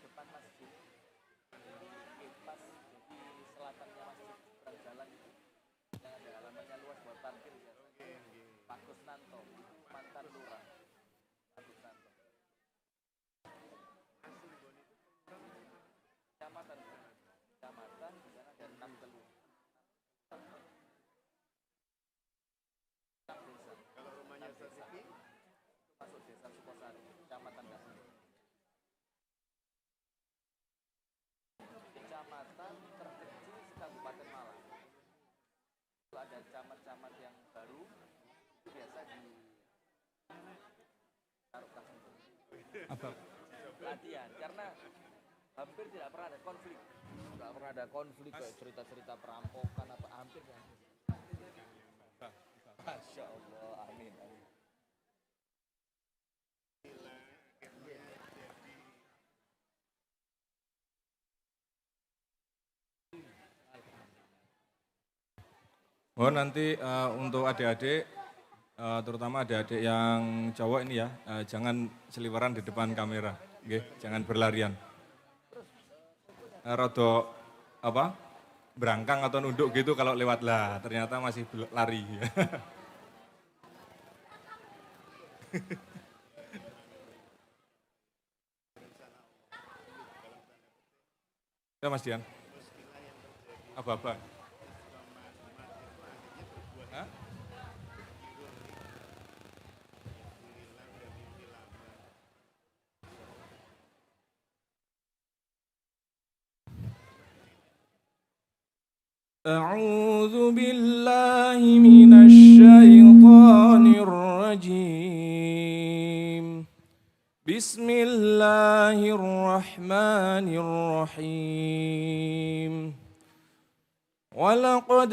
Depan masjid, pas di selatannya masjid seberang jalan itu yang ada halamannya luas buat parkir biasanya. Pak Kusnanto, mantan lurah. Pak Kusnanto. Kecamatan, di sana ada 6 telur. 6 desa. Kalau rumahnya Sasiki, masuk desa Sukosari, kecamatan Kasih. Kecamatan terkecil se-Kabupaten Malang. Kalau ada camat-camat yang baru, itu biasa di taruh kasih. Apa? Latihan, karena hampir tidak pernah ada konflik. Tidak pernah ada konflik kayak cerita-cerita perampokan apa hampir ya. Masya Allah, amin, amin. Oh nanti untuk adik-adik, terutama adik-adik yang cowok ini ya, jangan seliweran di depan kamera, okay? Jangan berlarian. Rodo apa? Berangkang atau nunduk gitu kalau lewat lah, ternyata masih lari. Ya Mas Dian. Apa-apa? Hah? أعوذ بالله من الشيطان الرجيم بسم الله الرحمن الرحيم ولقد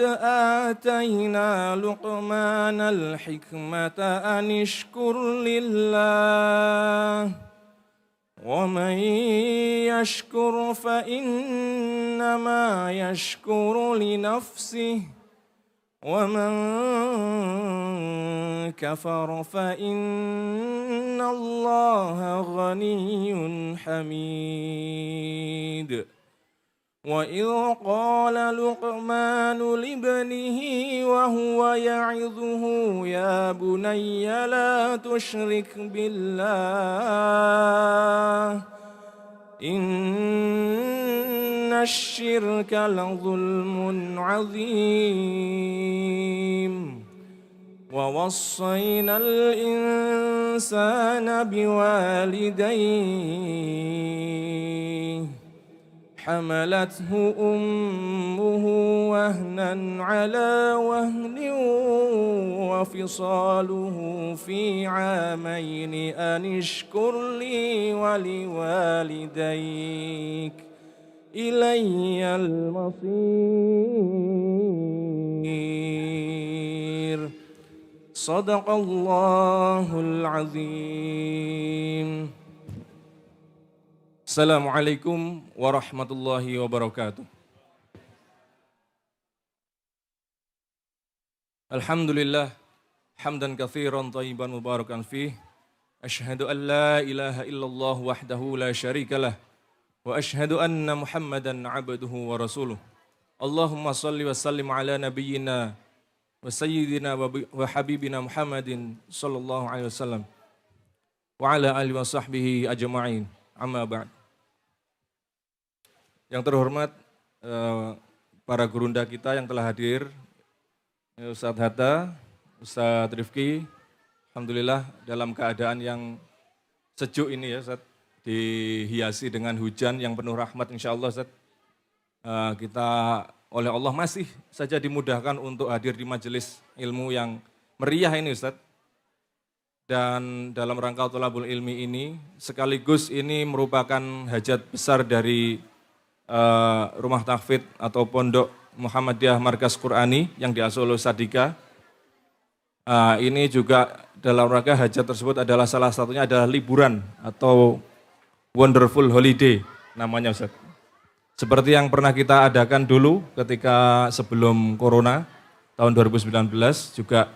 آتينا لقمان الحكمة أن اشكر لله ومن يشكر فإنما يشكر لنفسه ومن كفر فإن الله غني حميد وإذ قال لقمان لابنه وهو يعظه يا بني لا تشرك بالله إن الشرك لظلم عظيم ووصينا الإنسان بوالديه حملته أمه وهنا على وهن وفصاله في عامين أن اشكر لي ولوالديك إلي المصير صدق الله العظيم. Assalamualaikum warahmatullahi wabarakatuh. Alhamdulillah, hamdan katsiran thayyiban mubarakan fih. Asyhadu an la ilaha illallah wahdahu la syarikalah wa asyhadu anna Muhammadan abduhu wa rasuluh. Allahumma salli wa sallim ala nabiyyina wa sayyidina wa habibina Muhammadin sallallahu alaihi wasallam wa ala alihi wa sahbihi ajma'in. Amma ba'd. Yang terhormat para gurunda kita yang telah hadir, Ustadz Hatta, Ustadz Rifki, alhamdulillah dalam keadaan yang sejuk ini ya Ustadz, dihiasi dengan hujan yang penuh rahmat insyaallah Ustadz. Kita oleh Allah masih saja dimudahkan untuk hadir di majelis ilmu yang meriah ini Ustadz. Dan dalam rangka thalabul ilmi ini, sekaligus ini merupakan hajat besar dari Rumah Tahfidz atau Pondok Muhammadiyah Markas Qur'ani yang diasuh oleh Sadika. Ini juga dalam rangka hajat tersebut adalah salah satunya adalah liburan atau wonderful holiday namanya Ustaz. Seperti yang pernah kita adakan dulu ketika sebelum Corona tahun 2019 juga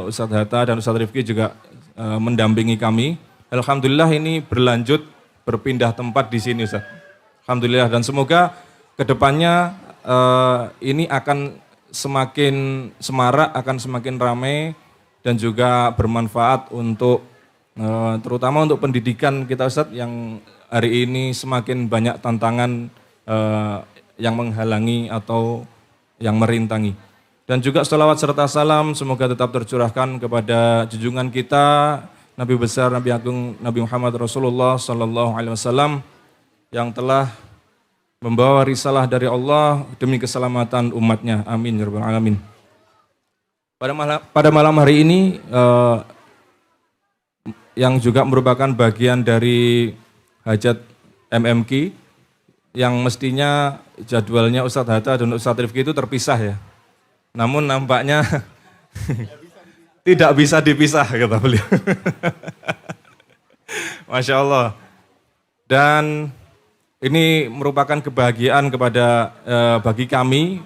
Ustadz Hatta dan Ustadz Rifki juga mendampingi kami. Alhamdulillah ini berlanjut berpindah tempat di sini Ustadz. Alhamdulillah dan semoga kedepannya ini akan semakin semarak, akan semakin ramai dan juga bermanfaat untuk terutama untuk pendidikan kita Ustadz yang hari ini semakin banyak tantangan yang menghalangi atau yang merintangi. Dan juga sholawat serta salam semoga tetap tercurahkan kepada junjungan kita Nabi besar Nabi Agung Nabi Muhammad Rasulullah Sallallahu Alaihi Wasallam yang telah membawa risalah dari Allah demi keselamatan umatnya. Amin ya rabbal alamin. Pada malam hari ini yang juga merupakan bagian dari hajat MMQ yang mestinya jadwalnya Ustadz Hatta dan Ustadz Rifki itu terpisah ya. Namun nampaknya tidak bisa dipisah kata beliau. Masya Allah. Dan ini merupakan kebahagiaan kepada bagi kami,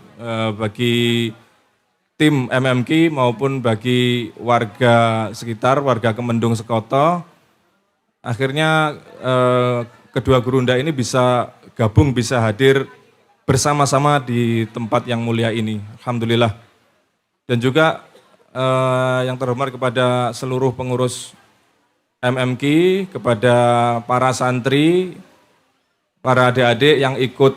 bagi tim MMQ maupun bagi warga sekitar, warga Kemendung Sekoto. Akhirnya kedua gurunda ini bisa gabung, bisa hadir bersama-sama di tempat yang mulia ini, alhamdulillah. Dan juga yang terhormat kepada seluruh pengurus MMQ, kepada para santri, para adik-adik yang ikut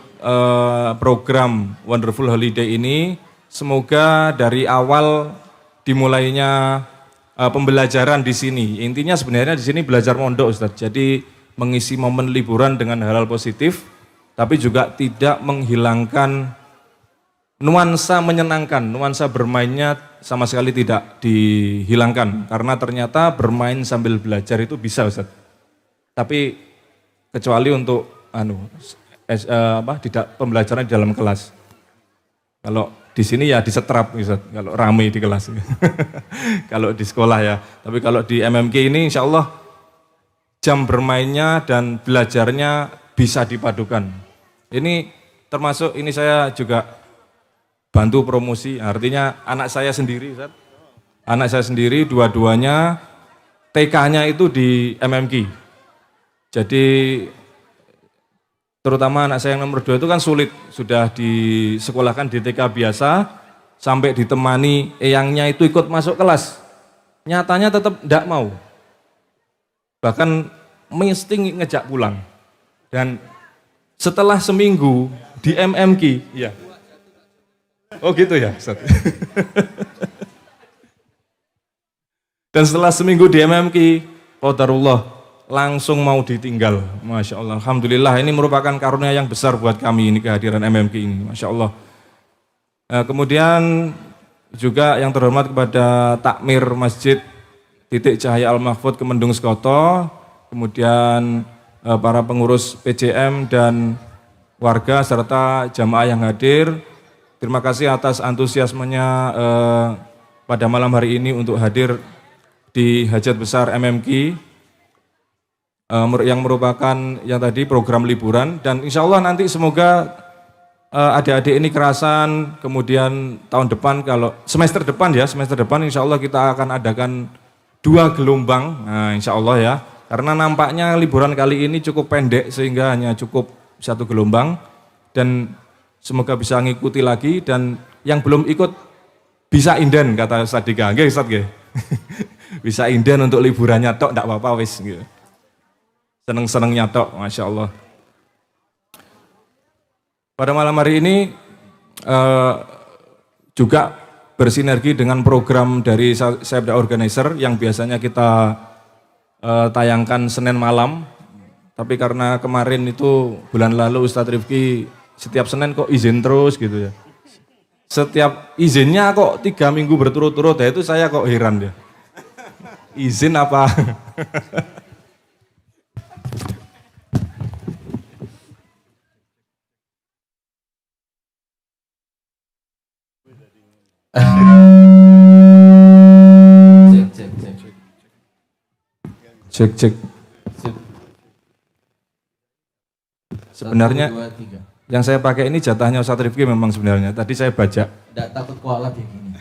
program Wonderful Holiday ini, semoga dari awal dimulainya pembelajaran di sini. Intinya sebenarnya di sini belajar mondok Ustaz. Jadi mengisi momen liburan dengan hal-hal positif, tapi juga tidak menghilangkan nuansa menyenangkan, nuansa bermainnya sama sekali tidak dihilangkan. Karena ternyata bermain sambil belajar itu bisa Ustaz. Tapi kecuali untuk tidak pembelajaran di dalam kelas. Kalau di sini ya disetrap Ustaz, kalau ramai di kelas. Kalau di sekolah ya. Tapi kalau di MMQ ini insya Allah jam bermainnya dan belajarnya bisa dipadukan. Ini termasuk ini saya juga bantu promosi, artinya anak saya sendiri Ustaz. Anak saya sendiri dua-duanya TK-nya itu di MMQ. Jadi terutama anak saya yang nomor 2 itu kan sulit, sudah disekolahkan di TK biasa, sampai ditemani eyangnya itu ikut masuk kelas. Nyatanya tetap tidak mau. Bahkan mesti ngejak pulang. Dan setelah seminggu di MMQ, ya. Oh gitu ya, Ustaz. Dan setelah seminggu di MMQ, qadarullah langsung mau ditinggal. Masya Allah, alhamdulillah ini merupakan karunia yang besar buat kami ini kehadiran MMQ ini, Masya Allah. Kemudian juga yang terhormat kepada takmir Masjid Titik Cahaya Al-Mahfud Kemendung Sekoto, kemudian para pengurus PJM dan warga serta jamaah yang hadir. Terima kasih atas antusiasmenya pada malam hari ini untuk hadir di hajat besar MMQ yang merupakan yang tadi program liburan, dan insya Allah nanti semoga adik-adik ini kerasan, kemudian tahun depan kalau semester depan insya Allah kita akan adakan 2 gelombang, nah insya Allah ya, karena nampaknya liburan kali ini cukup pendek sehingga hanya cukup 1 gelombang, dan semoga bisa ngikuti lagi, dan yang belum ikut bisa inden kata Ustaz Dika, nggih Ustaz nggih. Bisa inden untuk liburannya tok, enggak apa-apa wis gitu. Seneng-senengnya tok, Masya Allah. Pada malam hari ini juga bersinergi dengan program dari Sabda Organizer yang biasanya kita tayangkan Senin malam. Tapi karena kemarin itu bulan lalu Ustadz Rifki setiap Senin kok izin terus gitu ya. Setiap izinnya kok 3 minggu berturut-turut, ya itu saya kok heran ya. Izin apa? Cek. Sebenarnya 1, 2, 3. yang saya pakai ini jatahnya Ustadz Rifki memang sebenarnya. Tadi saya baca. Nggak takut kualat ya gini.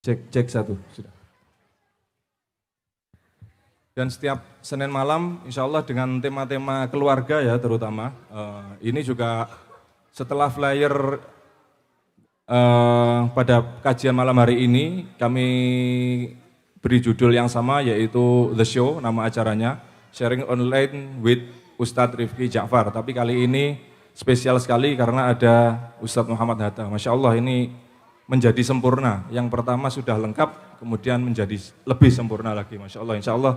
Cek. Cek 1, sudah. Dan setiap Senin malam, insya Allah dengan tema-tema keluarga ya terutama. Ini juga setelah flyer pada kajian malam hari ini, kami beri judul yang sama yaitu The Show, nama acaranya. Sharing Online with Ustadz Rifki Ja'far. Tapi kali ini spesial sekali karena ada Ustadz Muhammad Hatta. Masya Allah ini menjadi sempurna. Yang pertama sudah lengkap, kemudian menjadi lebih sempurna lagi. Masya Allah, insya Allah.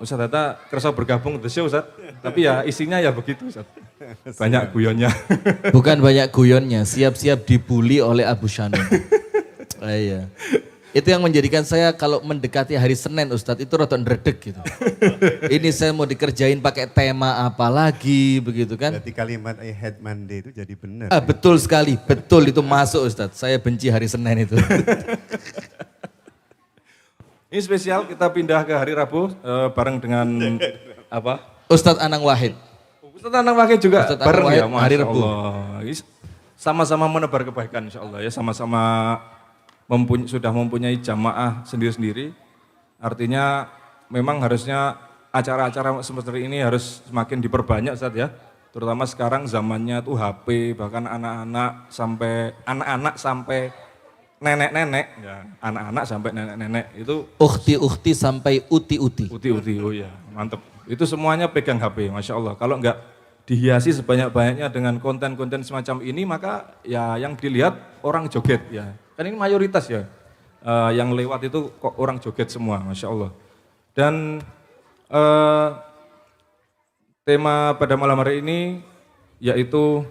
Ustadz Hatta kerasa bergabung The Show, Ustadz. Tapi ya isinya ya begitu, Ustadz. Banyak guyonnya. Bukan banyak guyonnya, siap-siap dibully oleh Abu Shanum. Iya. Itu yang menjadikan saya kalau mendekati hari Senin Ustadz itu rada ndredeg gitu. Ini saya mau dikerjain pakai tema apa lagi begitu kan. Berarti kalimat I hate Monday itu jadi benar. Betul sekali, betul itu masuk Ustadz. Saya benci hari Senin itu. Ini spesial kita pindah ke hari Rabu bareng dengan apa? Ustadz Anang Wahid. Ustadz Anang Wahid juga Ustadz bareng Anang ya, Wahid, hari Masya Rabu. Allah. Sama-sama menebar kebaikan insya Allah ya, sama-sama sudah mempunyai jamaah sendiri-sendiri. Artinya memang harusnya acara-acara seperti ini harus semakin diperbanyak Ustadz ya. Terutama sekarang zamannya tuh HP, bahkan anak-anak sampai nenek-nenek, ya, anak-anak sampai nenek-nenek itu Ukhti-ukhti sampai uti-uti. uti-uti, oh ya mantep. Itu semuanya pegang HP, Masya Allah. Kalau enggak dihiasi sebanyak-banyaknya dengan konten-konten semacam ini, maka ya yang dilihat orang joget ya. Kan ini mayoritas ya, yang lewat itu kok orang joget semua, Masya Allah. Dan tema pada malam hari ini yaitu,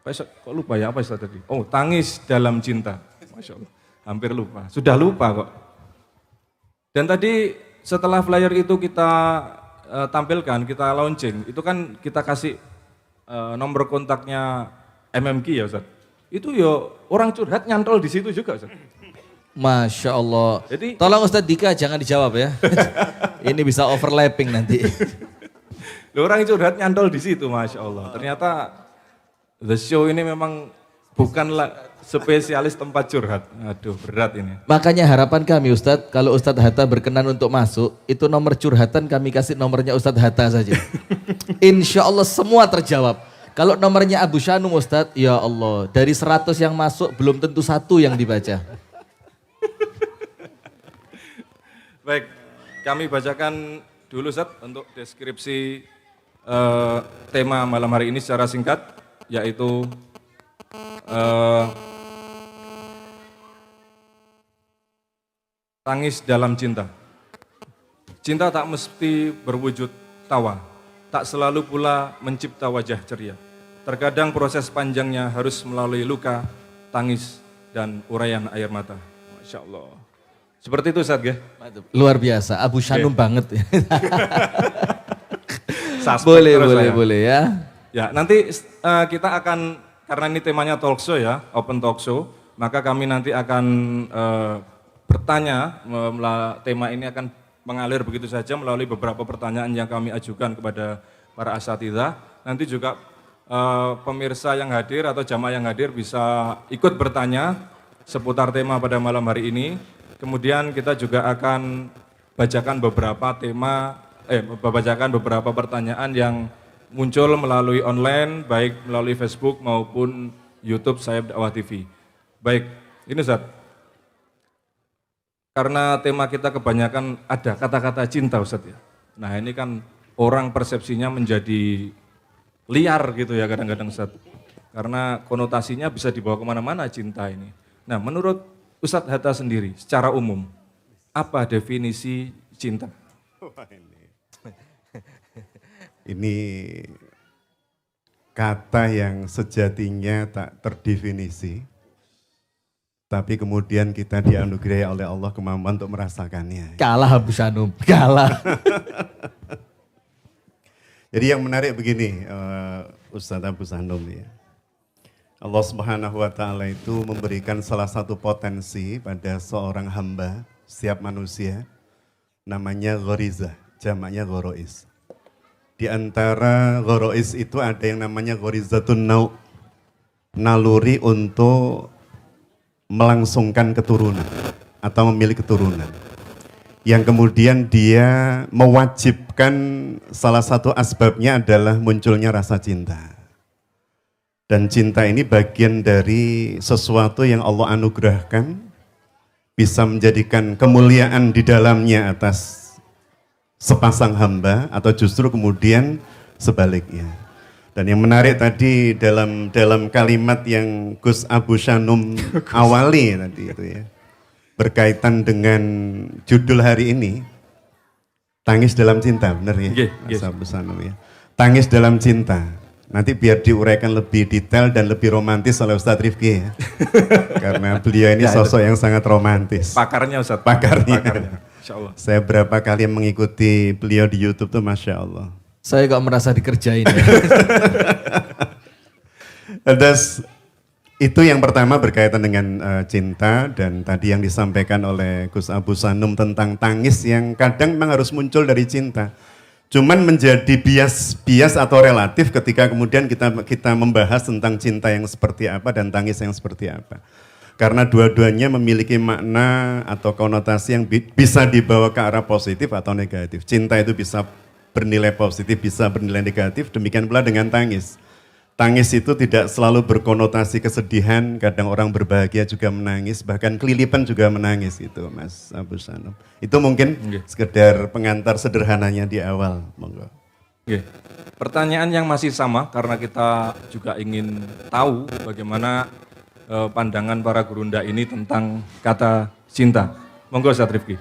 kok lupa ya apa istilah tadi? Oh, tangis dalam cinta. Masya Allah, hampir lupa. Sudah lupa kok. Dan tadi setelah flyer itu kita tampilkan, kita launching, itu kan kita kasih nomor kontaknya MMQ ya Ustaz. Itu ya orang curhat nyantol di situ juga Ustaz. Masya Allah. Jadi, tolong Ustadz Dika jangan dijawab ya. Ini bisa overlapping nanti. orang curhat nyantol di situ, Masya Allah. Ternyata The Show ini memang bukanlah spesialis tempat curhat. Aduh berat ini. Makanya harapan kami Ustadz, kalau Ustadz Hatta berkenan untuk masuk, itu nomor curhatan kami kasih nomornya Ustadz Hatta saja. Insya Allah semua terjawab. Kalau nomornya Abu Shanum Ustadz, ya Allah, dari 100 yang masuk belum tentu 1 yang dibaca. Baik, kami bacakan dulu Ustadz untuk deskripsi tema malam hari ini secara singkat, yaitu tangis dalam cinta. Cinta tak mesti berwujud tawa, tak selalu pula mencipta wajah ceria. Terkadang proses panjangnya harus melalui luka, tangis, dan uraian air mata. Masya Allah. Seperti itu Ustaz ya? Luar biasa, Abu Shanum banget. Boleh ya. Ya, nanti kita akan, karena ini temanya talk show ya, open talk show, maka kami nanti akan bertanya, tema ini akan mengalir begitu saja melalui beberapa pertanyaan yang kami ajukan kepada para asatidzah. Nanti juga pemirsa yang hadir atau jamaah yang hadir bisa ikut bertanya seputar tema pada malam hari ini. Kemudian kita juga akan bacakan beberapa tema membacakan beberapa pertanyaan yang muncul melalui online, baik melalui Facebook maupun YouTube Sayap Dakwah TV. Baik, ini Ustaz. Karena tema kita kebanyakan ada kata-kata cinta Ustaz ya. Nah ini kan orang persepsinya menjadi liar gitu ya kadang-kadang Ustaz. Karena konotasinya bisa dibawa kemana-mana cinta ini. Nah menurut Ustadz Hatta sendiri secara umum, apa definisi cinta? Wah, ini kata yang sejatinya tak terdefinisi, tapi kemudian kita dianugerahi oleh Allah kemampuan untuk merasakannya. Kalah Abu Syanum, kalah. Jadi yang menarik begini, Ustadz Abu Syanum ya. Allah Subhanahu wa Ta'ala itu memberikan salah satu potensi pada seorang hamba, setiap manusia, namanya ghorizah, jamaknya ghorois. Di antara ghorois itu ada yang namanya ghorizatun nau, naluri untuk melangsungkan keturunan atau memilih keturunan. Yang kemudian dia mewajibkan salah satu asbabnya adalah munculnya rasa cinta. Dan cinta ini bagian dari sesuatu yang Allah anugerahkan, bisa menjadikan kemuliaan di dalamnya atas sepasang hamba, atau justru kemudian sebaliknya. Dan yang menarik tadi dalam kalimat yang Gus Abu Syanum awali tadi itu ya, berkaitan dengan judul hari ini, Tangis dalam Cinta, benar ya? Mas Abu Syanum ya. Tangis dalam Cinta. Nanti biar diuraikan lebih detail dan lebih romantis oleh Ustadz Rifki ya. Karena beliau ini sosok yang sangat romantis. Pakarnya Ustadz. Pakarnya. Insya Allah. Saya berapa kali mengikuti beliau di YouTube tuh Masya Allah. Saya kok merasa dikerjain ya. Terus itu yang pertama berkaitan dengan cinta, dan tadi yang disampaikan oleh Gus Abu Syanum tentang tangis yang kadang memang harus muncul dari cinta. Cuman menjadi bias atau relatif ketika kemudian kita membahas tentang cinta yang seperti apa dan tangis yang seperti apa. Karena dua-duanya memiliki makna atau konotasi yang bisa dibawa ke arah positif atau negatif. Cinta itu bisa bernilai positif, bisa bernilai negatif, demikian pula dengan tangis. Tangis itu tidak selalu berkonotasi kesedihan, kadang orang berbahagia juga menangis, bahkan kelilipan juga menangis gitu Mas Abu Syanum. Itu mungkin sekedar pengantar sederhananya di awal, monggo. Pertanyaan yang masih sama karena kita juga ingin tahu bagaimana pandangan para gurunda ini tentang kata cinta. Monggo Ustaz Rifki.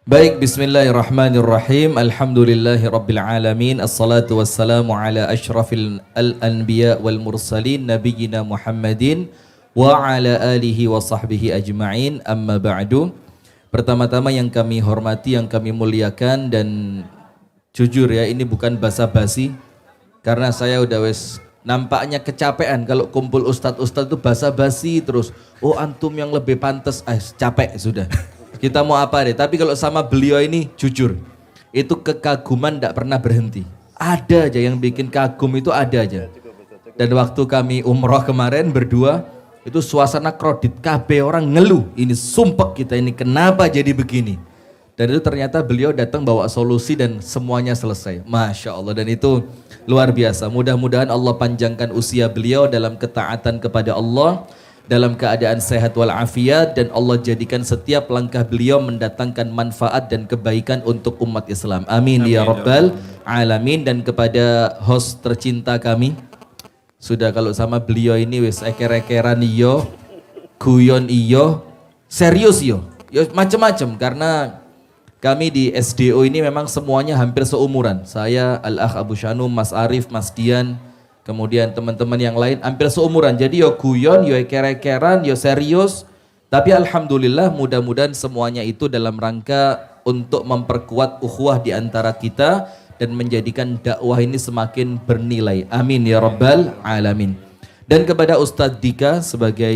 Baik, bismillahirrahmanirrahim. Alhamdulillahirabbil alamin. Assalatu wassalamu ala asyrafil al-anbiya wal mursalin nabiyina Muhammadin wa ala alihi wa sahbihi ajma'in. Amma ba'du. Pertama-tama yang kami hormati, yang kami muliakan, dan jujur ya, ini bukan basa-basi karena saya udah nampaknya kecapean kalau kumpul ustadz-ustadz itu basa-basi terus. Oh antum yang lebih pantas, capek sudah. Kita mau apa deh, tapi kalau sama beliau ini jujur, itu kekaguman tidak pernah berhenti. Ada aja yang bikin kagum, itu ada aja. Dan waktu kami umroh kemarin berdua, itu suasana kredit, KB orang ngeluh, ini sumpek kita ini kenapa jadi begini. Dan itu ternyata beliau datang bawa solusi dan semuanya selesai. Masya Allah, dan itu luar biasa. Mudah-mudahan Allah panjangkan usia beliau dalam ketaatan kepada Allah, dalam keadaan sehat walafiat, dan Allah jadikan setiap langkah beliau mendatangkan manfaat dan kebaikan untuk umat Islam. Amin, amin ya rabbal alamin. Dan kepada host tercinta kami, sudah kalau sama beliau ini wis eker-ekeran iyo, guyon iyo, serius iyo, macam-macam. Karena kami di SDO ini memang semuanya hampir seumuran. Saya, Al-Akh Abu Syanum, Mas Arif, Mas Dian, kemudian teman-teman yang lain hampir seumuran. Jadi yo guyon, yo eker-ekeran, yo serius. Tapi alhamdulillah mudah-mudahan semuanya itu dalam rangka untuk memperkuat ukhuwah di antara kita dan menjadikan dakwah ini semakin bernilai. Amin ya rabbal alamin. Dan kepada Ustadz Dika sebagai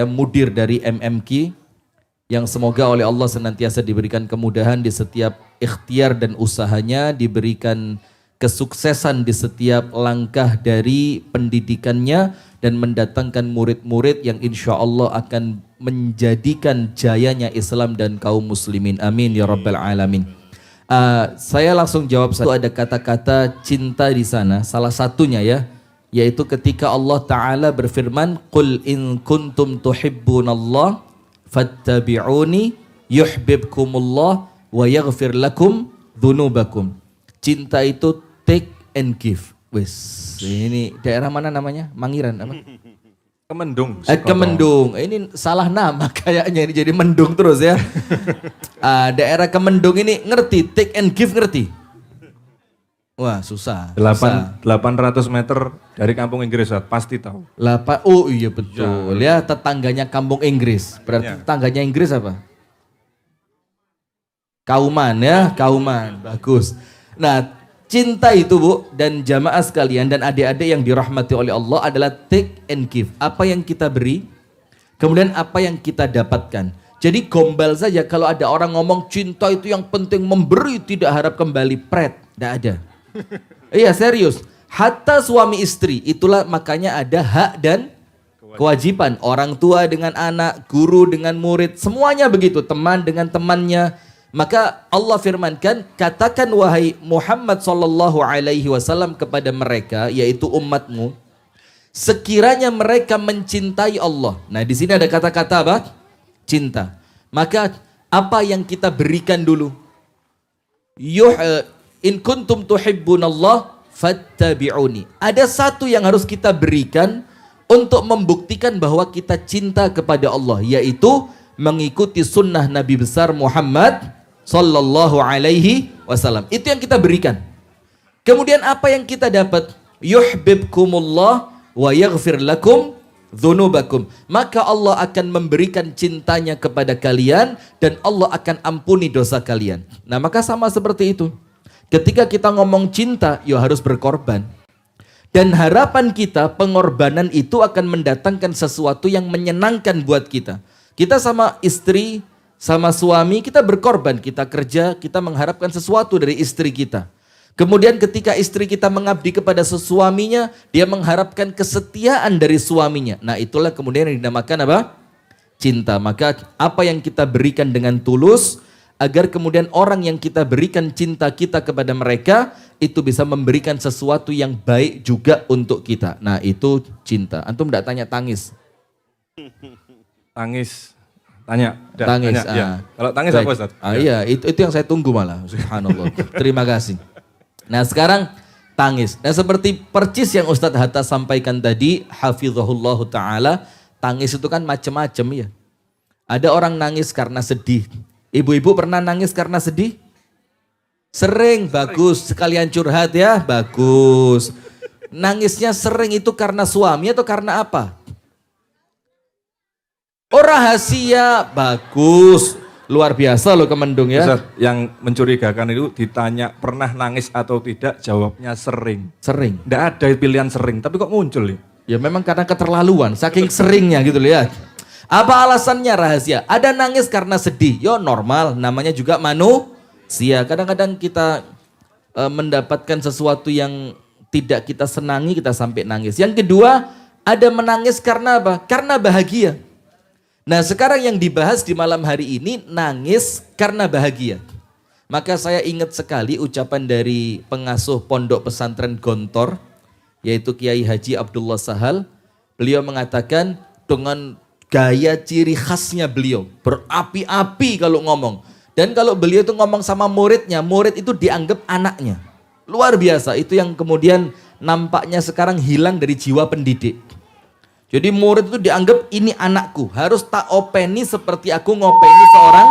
mudir dari MMQ, yang semoga oleh Allah senantiasa diberikan kemudahan di setiap ikhtiar dan usahanya, diberikan kesuksesan di setiap langkah dari pendidikannya, dan mendatangkan murid-murid yang insya Allah akan menjadikan jayanya Islam dan kaum muslimin. Amin ya rabbal alamin. Saya langsung jawab satu, ada kata-kata cinta di sana, salah satunya ya, yaitu ketika Allah Ta'ala berfirman, Qul in kuntum tuhibbunallah fattabi'uni yuhbibkumullah wa yaghfir lakum dhunubakum. Cinta itu take and give. Wes, ini daerah mana namanya? Mangiran apa? Kemendung. Kemendung. Ini salah nama kayaknya, ini jadi mendung terus ya. Daerah Kemendung ini ngerti take and give, ngerti? Wah, susah. 800 meter dari kampung Inggris, Ustaz. Pasti tahu. Oh iya betul. Ya, tetangganya kampung Inggris. Berarti Ya. tetangganya Inggris apa? Kauman ya, Kauman. Bagus. Nah, cinta itu Bu dan jamaah sekalian dan adik-adik yang dirahmati oleh Allah adalah take and give. Apa yang kita beri, kemudian apa yang kita dapatkan. Jadi gombal saja kalau ada orang ngomong cinta itu yang penting memberi, tidak harap kembali, pret. Tidak ada. Iya serius. Hatta suami istri, itulah makanya ada hak dan kewajiban. Orang tua dengan anak, guru dengan murid, semuanya begitu. Teman dengan temannya. Maka Allah firmankan, katakan wahai Muhammad sallallahu alaihi wasallam kepada mereka, yaitu umatmu, sekiranya mereka mencintai Allah. Nah di sini ada kata-kata apa? Cinta. Maka apa yang kita berikan dulu? In kuntum tuhibbunallah fattabi'uni. Ada satu yang harus kita berikan untuk membuktikan bahwa kita cinta kepada Allah, yaitu mengikuti sunnah Nabi besar Muhammad sallallahu alaihi wasallam. Itu yang kita berikan. Kemudian apa yang kita dapat? Yuhibbukumullah wa yaghfir lakum dzunubakum. Maka Allah akan memberikan cintanya kepada kalian dan Allah akan ampuni dosa kalian. Nah, maka sama seperti itu. Ketika kita ngomong cinta, ya harus berkorban. Dan harapan kita, pengorbanan itu akan mendatangkan sesuatu yang menyenangkan buat kita. Kita sama istri, sama suami, kita berkorban, kita kerja, kita mengharapkan sesuatu dari istri kita. Kemudian ketika istri kita mengabdi kepada sesuaminya, dia mengharapkan kesetiaan dari suaminya. Nah itulah kemudian yang dinamakan apa? Cinta. Maka apa yang kita berikan dengan tulus, agar kemudian orang yang kita berikan cinta kita kepada mereka, itu bisa memberikan sesuatu yang baik juga untuk kita. Nah itu cinta. Antum tidak tanya tangis? Tangis. Tanya. Tangis. Tanya, ya. Kalau tangis baik. apa Ustaz? Iya, itu yang saya tunggu malah. Subhanallah. Terima kasih. Nah sekarang tangis. Nah seperti percis yang Ustadz Hatta sampaikan tadi, hafizahullahu ta'ala, tangis itu kan macam-macam ya. Ada orang nangis karena sedih. Ibu-ibu pernah nangis karena sedih? Sering, bagus. Sekalian curhat ya, bagus. Nangisnya sering itu karena suami atau karena apa? Oh rahasia, bagus. Luar biasa loh Kemendung ya. Ustaz, yang mencurigakan itu ditanya pernah nangis atau tidak, jawabnya sering. Sering. Tidak ada pilihan sering, tapi kok muncul nih? Ya memang karena keterlaluan, saking seringnya gitu loh ya. Apa alasannya rahasia? Ada nangis karena sedih, yo normal, namanya juga manusia. Kadang-kadang kita mendapatkan sesuatu yang tidak kita senangi, kita sampai nangis. Yang kedua, ada menangis karena apa? Karena bahagia. Nah sekarang yang dibahas di malam hari ini, nangis karena bahagia. Maka saya ingat sekali ucapan dari pengasuh pondok pesantren Gontor, yaitu Kiai Haji Abdullah Sahal. Beliau mengatakan dengan gaya ciri khasnya beliau, berapi-api kalau ngomong. Dan kalau beliau itu ngomong sama muridnya, murid itu dianggap anaknya. Luar biasa, itu yang kemudian nampaknya sekarang hilang dari jiwa pendidik. Jadi murid itu dianggap ini anakku, harus tak openi seperti aku ngopeni seorang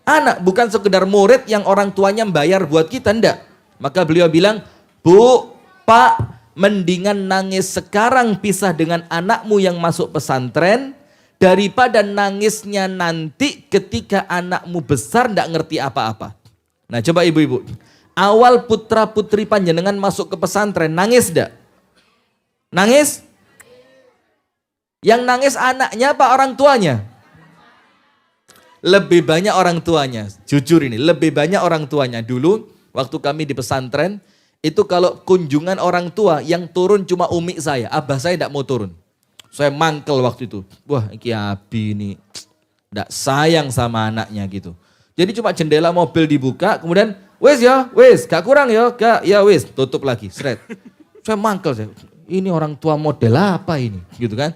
anak. Bukan sekedar murid yang orang tuanya membayar buat kita, enggak. Maka beliau bilang, Bu, Pak, mendingan nangis sekarang pisah dengan anakmu yang masuk pesantren, daripada nangisnya nanti ketika anakmu besar ndak ngerti apa-apa. Nah coba ibu-ibu, awal putra putri panjenengan masuk ke pesantren, nangis ndak? Nangis? Yang nangis anaknya apa orang tuanya? Lebih banyak orang tuanya, jujur ini, lebih banyak orang tuanya. Dulu waktu kami di pesantren, itu kalau kunjungan orang tua yang turun cuma umi saya, abah saya ndak mau turun. Saya mangkel waktu itu. Wah, iki abi ini ndak sayang sama anaknya gitu. Jadi cuma jendela mobil dibuka, kemudian Wis, gak kurang ya, gak, ya wis, tutup lagi, seret. Saya mangkel saya, ini orang tua model apa ini, gitu kan.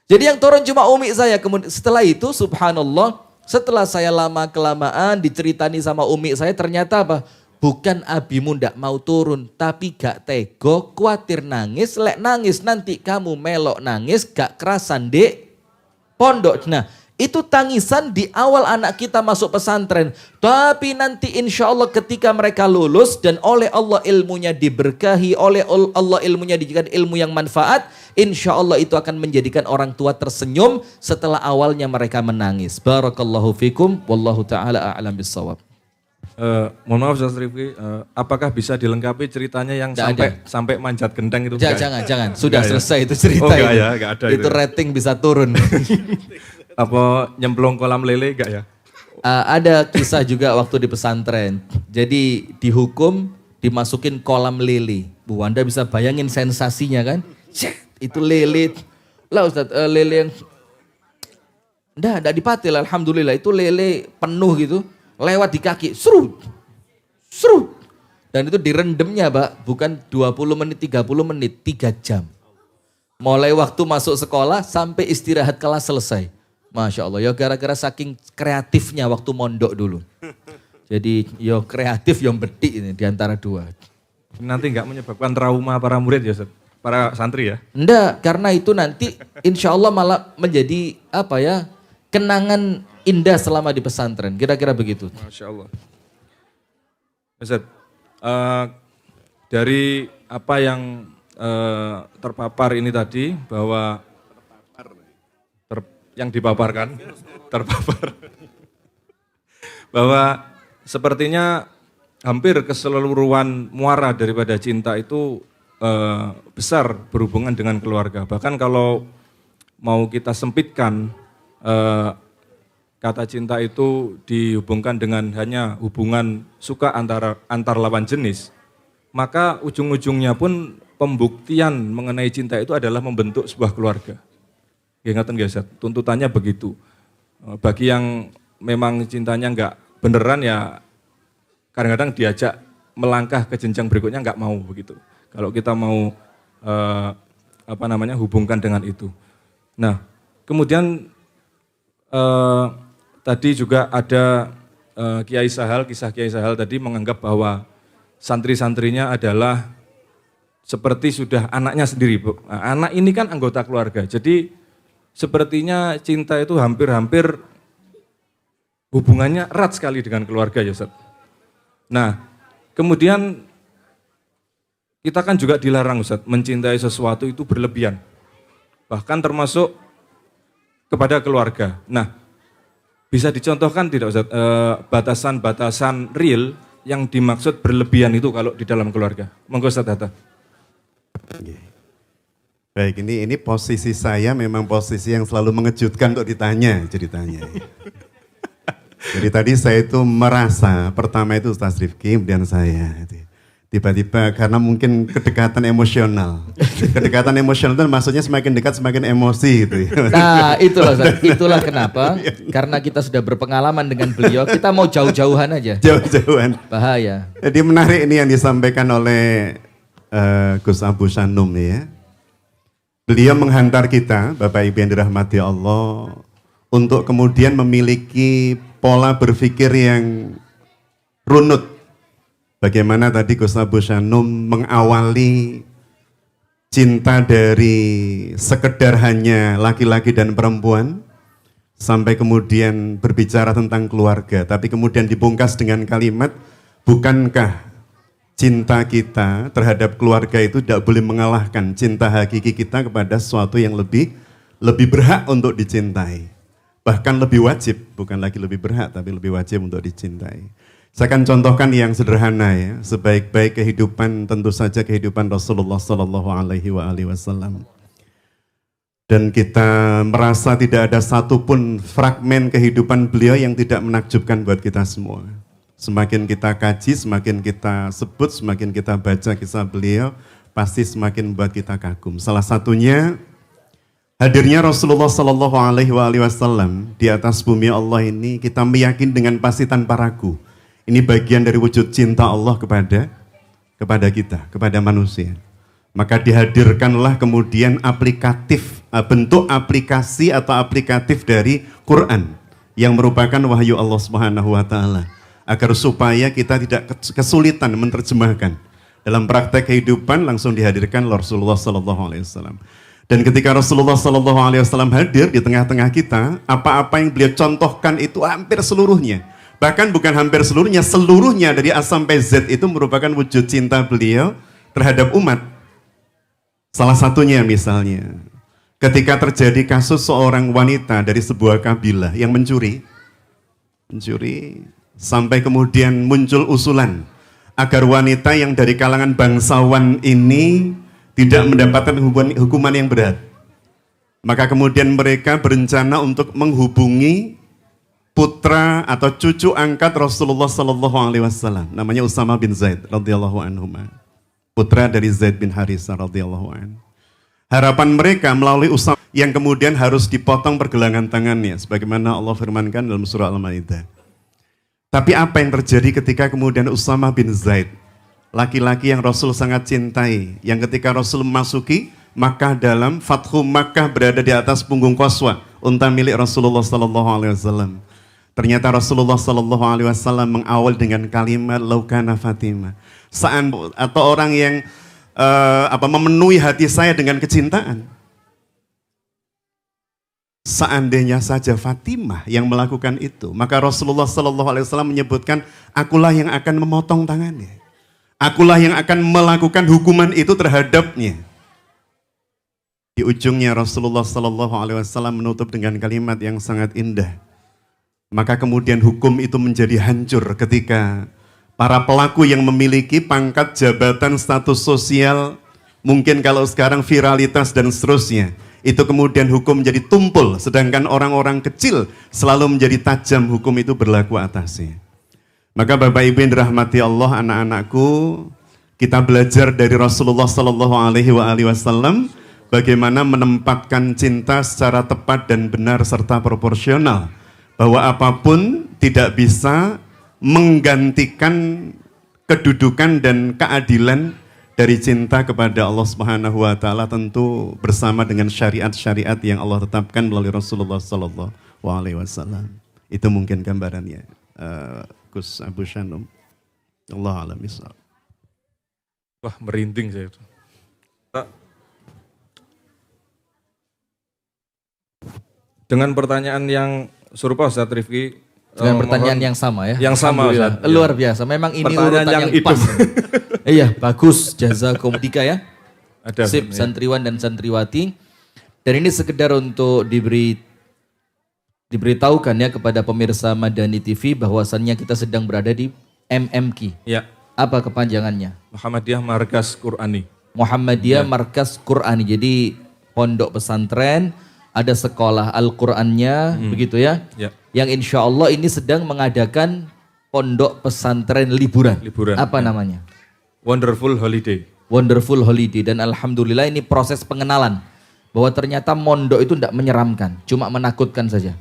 Jadi yang turun cuma umi saya, kemudian setelah itu subhanallah, setelah saya lama-kelamaan diceritani sama umi saya, ternyata apa? Bukan abimu ndak mau turun, tapi gak tego, khawatir nangis, lek nangis nanti kamu melok nangis, gak kerasan dek pondok. Nah, itu tangisan di awal anak kita masuk pesantren. Tapi nanti insya Allah ketika mereka lulus dan oleh Allah ilmunya diberkahi, oleh Allah ilmunya dijadikan ilmu yang manfaat, insya Allah itu akan menjadikan orang tua tersenyum setelah awalnya mereka menangis. Barakallahu fikum, wallahu ta'ala a'lam bissawab. Mohon maaf Ustaz Rifki, apakah bisa dilengkapi ceritanya yang sampai manjat genteng itu? Jangan. Sudah selesai itu cerita Oh, itu. enggak ada Itu rating bisa turun. Apa nyemplung kolam lele enggak ya? Ada kisah juga waktu di pesantren. Jadi dihukum dimasukin kolam lele. Bu, Anda bisa bayangin sensasinya kan? Cek, itu lele. Lah Ustaz, lele yang enggak dipatil, alhamdulillah. Itu lele penuh gitu. Lewat di kaki, serut. Dan itu direndamnya Pak, bukan 20 menit, 30 menit, 3 jam. Mulai waktu masuk sekolah sampai istirahat kelas selesai. Masya Allah, ya gara-gara saking kreatifnya waktu mondok dulu. Jadi yo kreatif, yo bedik ini diantara dua. Nanti enggak menyebabkan trauma para murid ya Ustaz? Para santri ya? Enggak, karena itu nanti insya Allah malah menjadi apa ya, kenangan indah selama di pesantren, kira-kira begitu. Masya Allah. Ustaz, dari apa yang terpapar ini tadi, bahwa yang dipaparkan, terpapar, bahwa sepertinya hampir keseluruhan muara daripada cinta itu besar berhubungan dengan keluarga. Bahkan kalau mau kita sempitkan, kata cinta itu dihubungkan dengan hanya hubungan suka antar lawan jenis, maka ujung-ujungnya pun pembuktian mengenai cinta itu adalah membentuk sebuah keluarga. Ingatan Ustaz, tuntutannya begitu. Bagi yang memang cintanya enggak beneran ya kadang-kadang diajak melangkah ke jenjang berikutnya enggak mau begitu. Kalau kita mau hubungkan dengan itu. Nah, kemudian tadi juga ada kisah Kiai Sahal tadi menganggap bahwa santri-santrinya adalah seperti sudah anaknya sendiri. Nah, anak ini kan anggota keluarga, jadi sepertinya cinta itu hampir-hampir hubungannya erat sekali dengan keluarga ya Ustaz. Nah, kemudian kita kan juga dilarang Ustaz mencintai sesuatu itu berlebihan. Bahkan termasuk kepada keluarga. Nah, bisa dicontohkan tidak Ustaz batasan-batasan real yang dimaksud berlebihan itu kalau di dalam keluarga? Monggo Ustaz Hatta. Baik, ini posisi saya memang posisi yang selalu mengejutkan untuk ditanya ceritanya. Jadi tadi saya itu merasa, pertama itu Ustaz Rifki, kemudian saya. Tiba-tiba karena mungkin kedekatan emosional. Kedekatan emosional itu maksudnya semakin dekat semakin emosi gitu. Nah itulah kenapa, karena kita sudah berpengalaman dengan beliau, kita mau jauh-jauhan aja. Jauh-jauhan. Bahaya. Jadi menarik ini yang disampaikan oleh Gus Abu Shanum ya. Beliau menghantar kita, Bapak Ibu yang dirahmati Allah, untuk kemudian memiliki pola berpikir yang runut. Bagaimana tadi Gus Abu Shanum mengawali cinta dari sekedar hanya laki-laki dan perempuan, sampai kemudian berbicara tentang keluarga, tapi kemudian dibungkas dengan kalimat, bukankah cinta kita terhadap keluarga itu tidak boleh mengalahkan cinta hakiki kita kepada sesuatu yang lebih berhak untuk dicintai. Bahkan lebih wajib, bukan lagi lebih berhak, tapi lebih wajib untuk dicintai. Saya akan contohkan yang sederhana ya, sebaik-baik kehidupan tentu saja kehidupan Rasulullah SAW. Dan kita merasa tidak ada satupun fragmen kehidupan beliau yang tidak menakjubkan buat kita semua. Semakin kita kaji, semakin kita sebut, semakin kita baca kisah beliau, pasti semakin membuat kita kagum. Salah satunya hadirnya Rasulullah SAW di atas bumi Allah ini, kita meyakini dengan pasti tanpa ragu. Ini bagian dari wujud cinta Allah kepada kita, kepada manusia. Maka dihadirkanlah kemudian bentuk aplikasi atau aplikatif dari Quran yang merupakan wahyu Allah Subhanahu wa taala, agar supaya kita tidak kesulitan menerjemahkan. Dalam praktek kehidupan langsung dihadirkan Rasulullah sallallahu alaihi wasallam. Dan ketika Rasulullah sallallahu alaihi wasallam hadir di tengah-tengah kita, apa-apa yang beliau contohkan itu hampir seluruhnya. Bahkan bukan hampir seluruhnya dari A sampai Z itu merupakan wujud cinta beliau terhadap umat. Salah satunya misalnya, ketika terjadi kasus seorang wanita dari sebuah kabilah yang mencuri, sampai kemudian muncul usulan agar wanita yang dari kalangan bangsawan ini tidak mendapatkan hukuman yang berat. Maka kemudian mereka berencana untuk menghubungi putra atau cucu angkat Rasulullah sallallahu alaihi wasallam, namanya Usama bin Zaid radhiyallahu anhu, putra dari Zaid bin Harisah radhiyallahu anhu. Harapan mereka melalui Usama yang kemudian harus dipotong pergelangan tangannya sebagaimana Allah firmankan dalam surah Al-Maidah. Tapi apa yang terjadi ketika kemudian Usama bin Zaid, laki-laki yang Rasul sangat cintai, yang ketika Rasul memasuki Makkah dalam Fathu Makkah berada di atas punggung Qaswa, unta milik Rasulullah sallallahu alaihi wasallam. Ternyata Rasulullah sallallahu alaihi wasallam mengawal dengan kalimat laukana Fatimah. Atau orang yang memenuhi hati saya dengan kecintaan. Seandainya saja Fatimah yang melakukan itu, maka Rasulullah sallallahu alaihi wasallam menyebutkan, akulah yang akan memotong tangannya. Akulah yang akan melakukan hukuman itu terhadapnya. Di ujungnya Rasulullah sallallahu alaihi wasallam menutup dengan kalimat yang sangat indah. Maka kemudian hukum itu menjadi hancur ketika para pelaku yang memiliki pangkat jabatan status sosial, mungkin kalau sekarang viralitas dan seterusnya, itu kemudian hukum menjadi tumpul, sedangkan orang-orang kecil selalu menjadi tajam, hukum itu berlaku atasnya. Maka Bapak Ibu yang dirahmati Allah, anak-anakku, kita belajar dari Rasulullah sallallahu alaihi wasallam bagaimana menempatkan cinta secara tepat dan benar serta proporsional, bahwa apapun tidak bisa menggantikan kedudukan dan keadilan dari cinta kepada Allah Subhanahu wa taala, tentu bersama dengan syariat-syariat yang Allah tetapkan melalui Rasulullah sallallahu alaihi wasallam. Itu mungkin gambarannya. Gus Abu Shanum. Allah alam islam. Wah, merinding saya itu. Dengan pertanyaan yang serupa Ustaz Rifki. Dengan pertanyaan yang sama ya. Yang sama Ustaz. Luar biasa. Memang ini pertanyaan urutan yang hidup. pas. Iya, bagus. Jazakum dika ya. Ada Sip, ya. santriwan dan santriwati. Dan ini sekedar untuk diberitahukan ya kepada pemirsa Madani TV bahwasannya kita sedang berada di MMQ. Ya. Apa kepanjangannya? Muhammadiyah Markas Qur'ani. Muhammadiyah Markas Qur'ani. Jadi pondok pesantren, ada sekolah Al-Qur'annya, begitu ya. Ya. Yang insya Allah ini sedang mengadakan pondok pesantren liburan. Apa namanya? Wonderful Holiday. Wonderful Holiday. Dan alhamdulillah ini proses pengenalan bahwa ternyata mondok itu tidak menyeramkan, cuma menakutkan saja.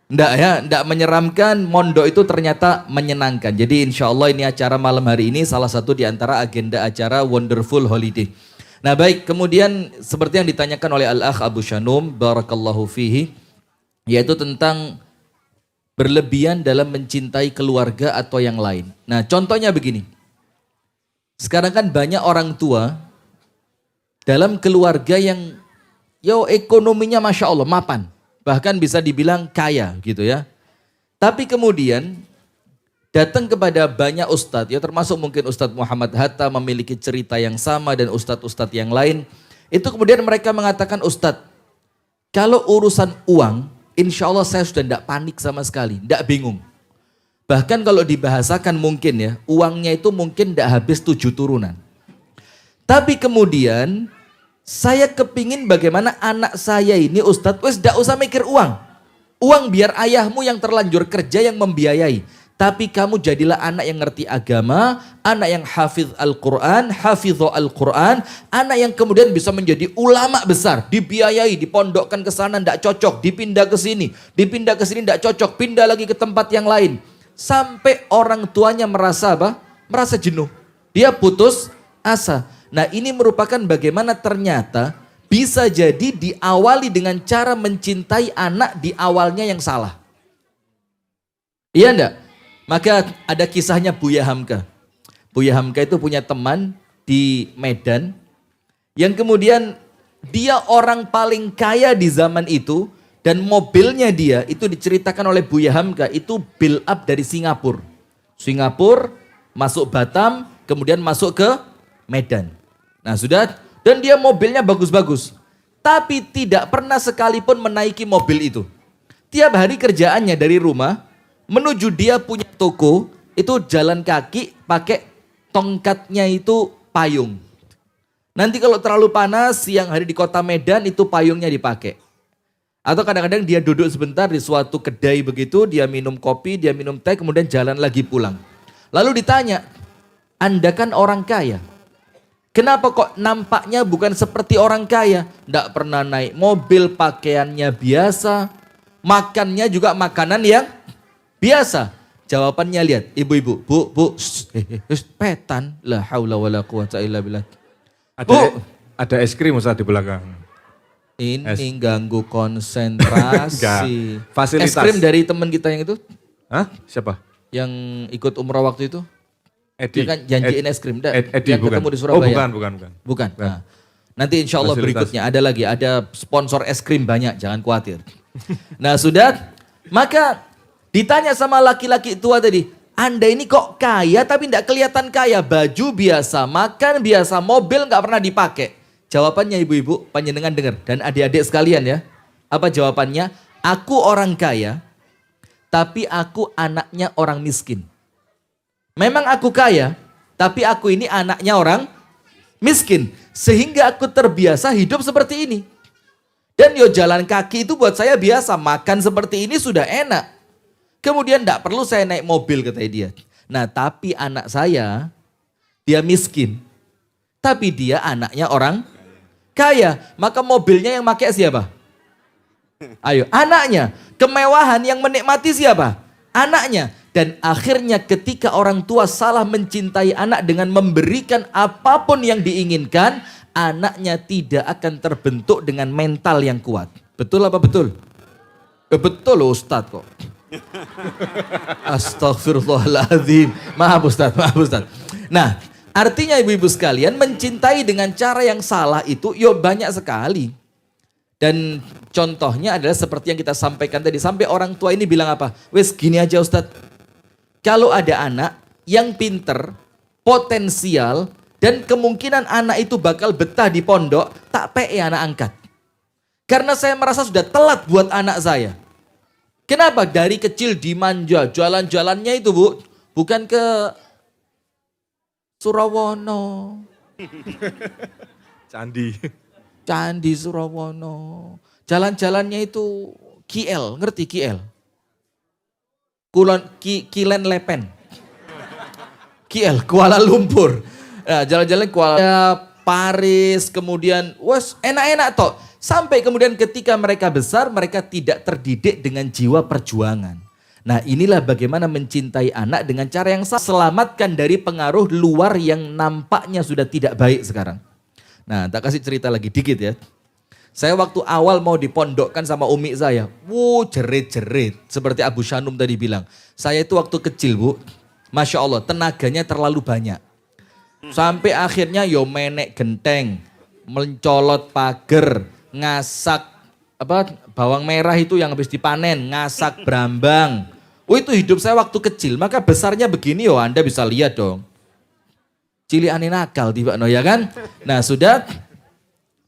Enggak menyeramkan, mondok itu ternyata menyenangkan. Jadi insya Allah ini acara malam hari ini salah satu di antara agenda acara Wonderful Holiday. Nah baik, kemudian seperti yang ditanyakan oleh Al-Akh Abu Shanum, barakallahu fihi, yaitu tentang berlebihan dalam mencintai keluarga atau yang lain. Nah contohnya begini, sekarang kan banyak orang tua dalam keluarga yang ekonominya Masya Allah mapan, bahkan bisa dibilang kaya gitu ya. Tapi kemudian datang kepada banyak ustadz, ya termasuk mungkin Ustadz Muhammad Hatta memiliki cerita yang sama dan ustadz-ustadz yang lain. Itu kemudian mereka mengatakan, Ustadz, kalau urusan uang, insya Allah saya sudah tidak panik sama sekali, tidak bingung. Bahkan kalau dibahasakan mungkin ya, uangnya itu mungkin tidak habis 7 turunan. Tapi kemudian saya kepingin bagaimana anak saya ini Ustadz, wes tidak usah mikir uang. Uang biar ayahmu yang terlanjur kerja yang membiayai. Tapi kamu jadilah anak yang ngerti agama, anak yang hafiz Al-Quran, hafizho Al-Quran, anak yang kemudian bisa menjadi ulama besar, dibiayai, dipondokkan ke sana, tidak cocok, dipindah ke sini tidak cocok, pindah lagi ke tempat yang lain. Sampai orang tuanya merasa apa? Merasa jenuh. Dia putus asa. Nah ini merupakan bagaimana ternyata bisa jadi diawali dengan cara mencintai anak di awalnya yang salah. Iya enggak? Maka ada kisahnya Buya Hamka. Buya Hamka itu punya teman di Medan yang kemudian dia orang paling kaya di zaman itu dan mobilnya dia itu diceritakan oleh Buya Hamka itu build up dari Singapura. Singapura masuk Batam kemudian masuk ke Medan. Nah sudah dan dia mobilnya bagus-bagus. Tapi tidak pernah sekalipun menaiki mobil itu. Tiap hari kerjaannya dari rumah menuju dia punya toko itu jalan kaki pakai tongkatnya itu payung. Nanti kalau terlalu panas siang hari di kota Medan itu payungnya dipakai. Atau kadang-kadang dia duduk sebentar di suatu kedai begitu, dia minum kopi, dia minum teh kemudian jalan lagi pulang. Lalu ditanya, Anda kan orang kaya. Kenapa kok nampaknya bukan seperti orang kaya? Tidak pernah naik mobil, pakaiannya biasa, makannya juga makanan yang biasa. Jawabannya lihat, ibu-ibu, bu, petan, la haula wala quwata illa billah. Ada es krim Ustaz di belakang. Ini ganggu konsentrasi. Fasilitas. Es krim dari teman kita yang itu, Hah? Siapa? yang ikut umrah waktu itu. Edi. Dia kan janjiin es krim. Edi yang bukan. ketemu di Surabaya. Bukan. Bukan. Nah, nanti insya Allah Fasilitas. berikutnya ada lagi, ada sponsor es krim banyak, jangan khawatir. Nah sudah, maka ditanya sama laki-laki tua tadi, Anda ini kok kaya tapi tidak kelihatan kaya, baju biasa, makan biasa, mobil nggak pernah dipakai. Jawabannya ibu-ibu, panjenengan dengar dan adik-adik sekalian ya. Apa jawabannya? Aku orang kaya, tapi aku anaknya orang miskin. Memang aku kaya, tapi aku ini anaknya orang miskin. Sehingga aku terbiasa hidup seperti ini. Dan yo jalan kaki itu buat saya biasa, makan seperti ini sudah enak. Kemudian tidak perlu saya naik mobil kata dia. Nah tapi anak saya, dia miskin. Tapi dia anaknya orang kaya. Maka mobilnya yang pakai siapa? Ayo, anaknya. Kemewahan yang menikmati siapa? Anaknya. Dan akhirnya ketika orang tua salah mencintai anak dengan memberikan apapun yang diinginkan, anaknya tidak akan terbentuk dengan mental yang kuat. Betul apa betul? Betul loh Ustadz kok. Astagfirullahaladzim. Maaf Ustadz. Nah, artinya ibu-ibu sekalian mencintai dengan cara yang salah itu banyak sekali. Dan contohnya adalah seperti yang kita sampaikan tadi. Sampai orang tua ini bilang apa? Wes gini aja Ustadz. Kalau ada anak yang pinter, potensial, dan kemungkinan anak itu bakal betah di pondok, tak PE anak angkat. Karena saya merasa sudah telat buat anak saya. Kenapa? Dari kecil dimanja, jalan-jalannya itu bu, bukan ke Surawono. Candi Surawono. Jalan-jalannya itu KL, ngerti KL? Kilen Lepen. KL, Kuala Lumpur. Nah, jalan-jalan Kuala Paris, kemudian wes enak-enak toh. Sampai kemudian ketika mereka besar, mereka tidak terdidik dengan jiwa perjuangan. Nah inilah bagaimana mencintai anak dengan cara yang selamatkan dari pengaruh luar yang nampaknya sudah tidak baik sekarang. Nah tak kasih cerita lagi dikit ya. Saya waktu awal mau dipondokkan sama umi saya, jerit-jerit. Seperti Abu Shanum tadi bilang. Saya itu waktu kecil bu, Masya Allah tenaganya terlalu banyak. Sampai akhirnya menek genteng, mencolot pagar, ngasak bawang merah itu yang habis dipanen, ngasak brambang. Itu hidup saya waktu kecil, maka besarnya begini Anda bisa lihat dong. Ciliane nakal tiba ya kan? Nah sudah,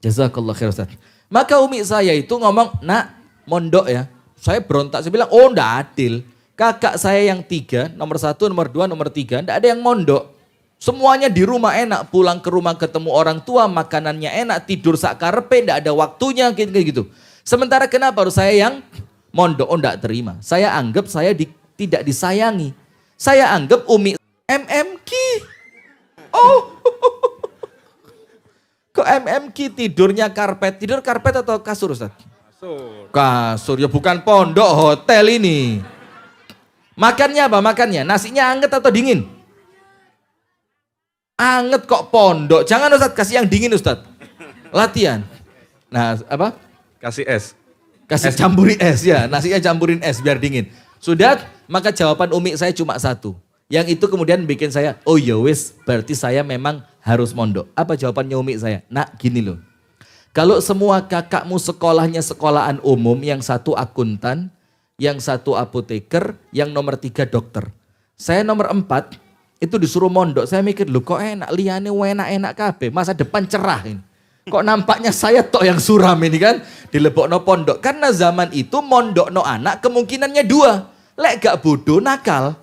jazakallah khair Ustaz. Maka umi saya itu ngomong, nak mondok ya. Saya berontak, saya bilang, oh enggak adil. Kakak saya yang 3, nomor 1, nomor 2, nomor 3, enggak ada yang mondok. Semuanya di rumah enak, pulang ke rumah ketemu orang tua, makanannya enak, tidur sak karepe, enggak ada waktunya gitu. Sementara kenapa harus saya yang mondok? Oh enggak terima. Saya anggap saya tidak disayangi. Saya anggap Umi MMQ. Oh. Kok MMQ tidurnya karpet? Tidur karpet atau kasur Ustaz? Kasur. Ya bukan pondok, hotel ini. Makannya apa? Makannya nasinya anget atau dingin? Anget kok pondok. Jangan Ustaz, kasih yang dingin Ustaz. Latihan. Nah, apa? Kasih es. Kasih campurin es ya, nasinya campurin es biar dingin. Sudah, maka jawaban Umi saya cuma satu. Yang itu kemudian bikin saya, oh ya wis, berarti saya memang harus mondok. Apa jawabannya Umi saya? Nak, gini loh. Kalau semua kakakmu sekolahnya sekolahan umum, yang satu akuntan, yang satu apoteker, yang nomor 3 dokter. Saya nomor 4, itu disuruh mondok. Saya mikir, loh kok enak, liane enak-enak kabeh, masa depan cerah ini. Kok nampaknya saya tok yang suram ini kan, dilebokno pondok. Karena zaman itu mondokno anak kemungkinannya 2. Lek gak bodoh nakal.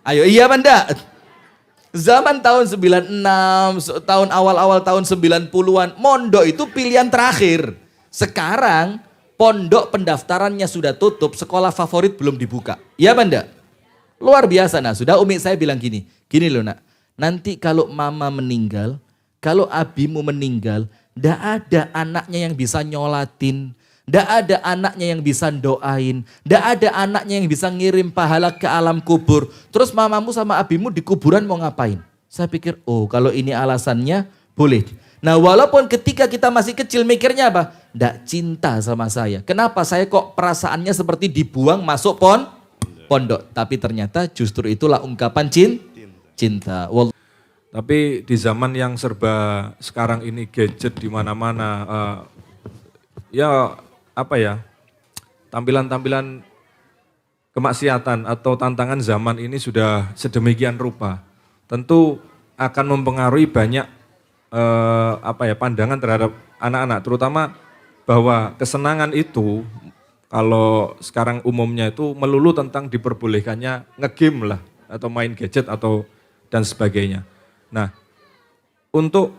Ayo iya apa enggak? Zaman tahun 96, tahun awal-awal tahun 90-an, mondok itu pilihan terakhir. Sekarang pondok pendaftarannya sudah tutup, sekolah favorit belum dibuka. Iya apa enggak? Luar biasa. Nah sudah Umi saya bilang gini loh nak, nanti kalau mama meninggal, kalau abimu meninggal, ndak ada anaknya yang bisa nyolatin, ndak ada anaknya yang bisa doain, ndak ada anaknya yang bisa ngirim pahala ke alam kubur. Terus mamamu sama abimu di kuburan mau ngapain? Saya pikir, oh kalau ini alasannya boleh. Nah walaupun ketika kita masih kecil mikirnya apa? Ndak cinta sama saya. Kenapa saya kok perasaannya seperti dibuang masuk pondok. Tapi ternyata justru itulah ungkapan cinta. Tapi di zaman yang serba sekarang ini gadget di mana-mana, ya apa ya, tampilan-tampilan kemaksiatan atau tantangan zaman ini sudah sedemikian rupa. Tentu akan mempengaruhi banyak pandangan terhadap anak-anak, terutama bahwa kesenangan itu kalau sekarang umumnya itu melulu tentang diperbolehkannya ngegame lah atau main gadget atau dan sebagainya. Nah, untuk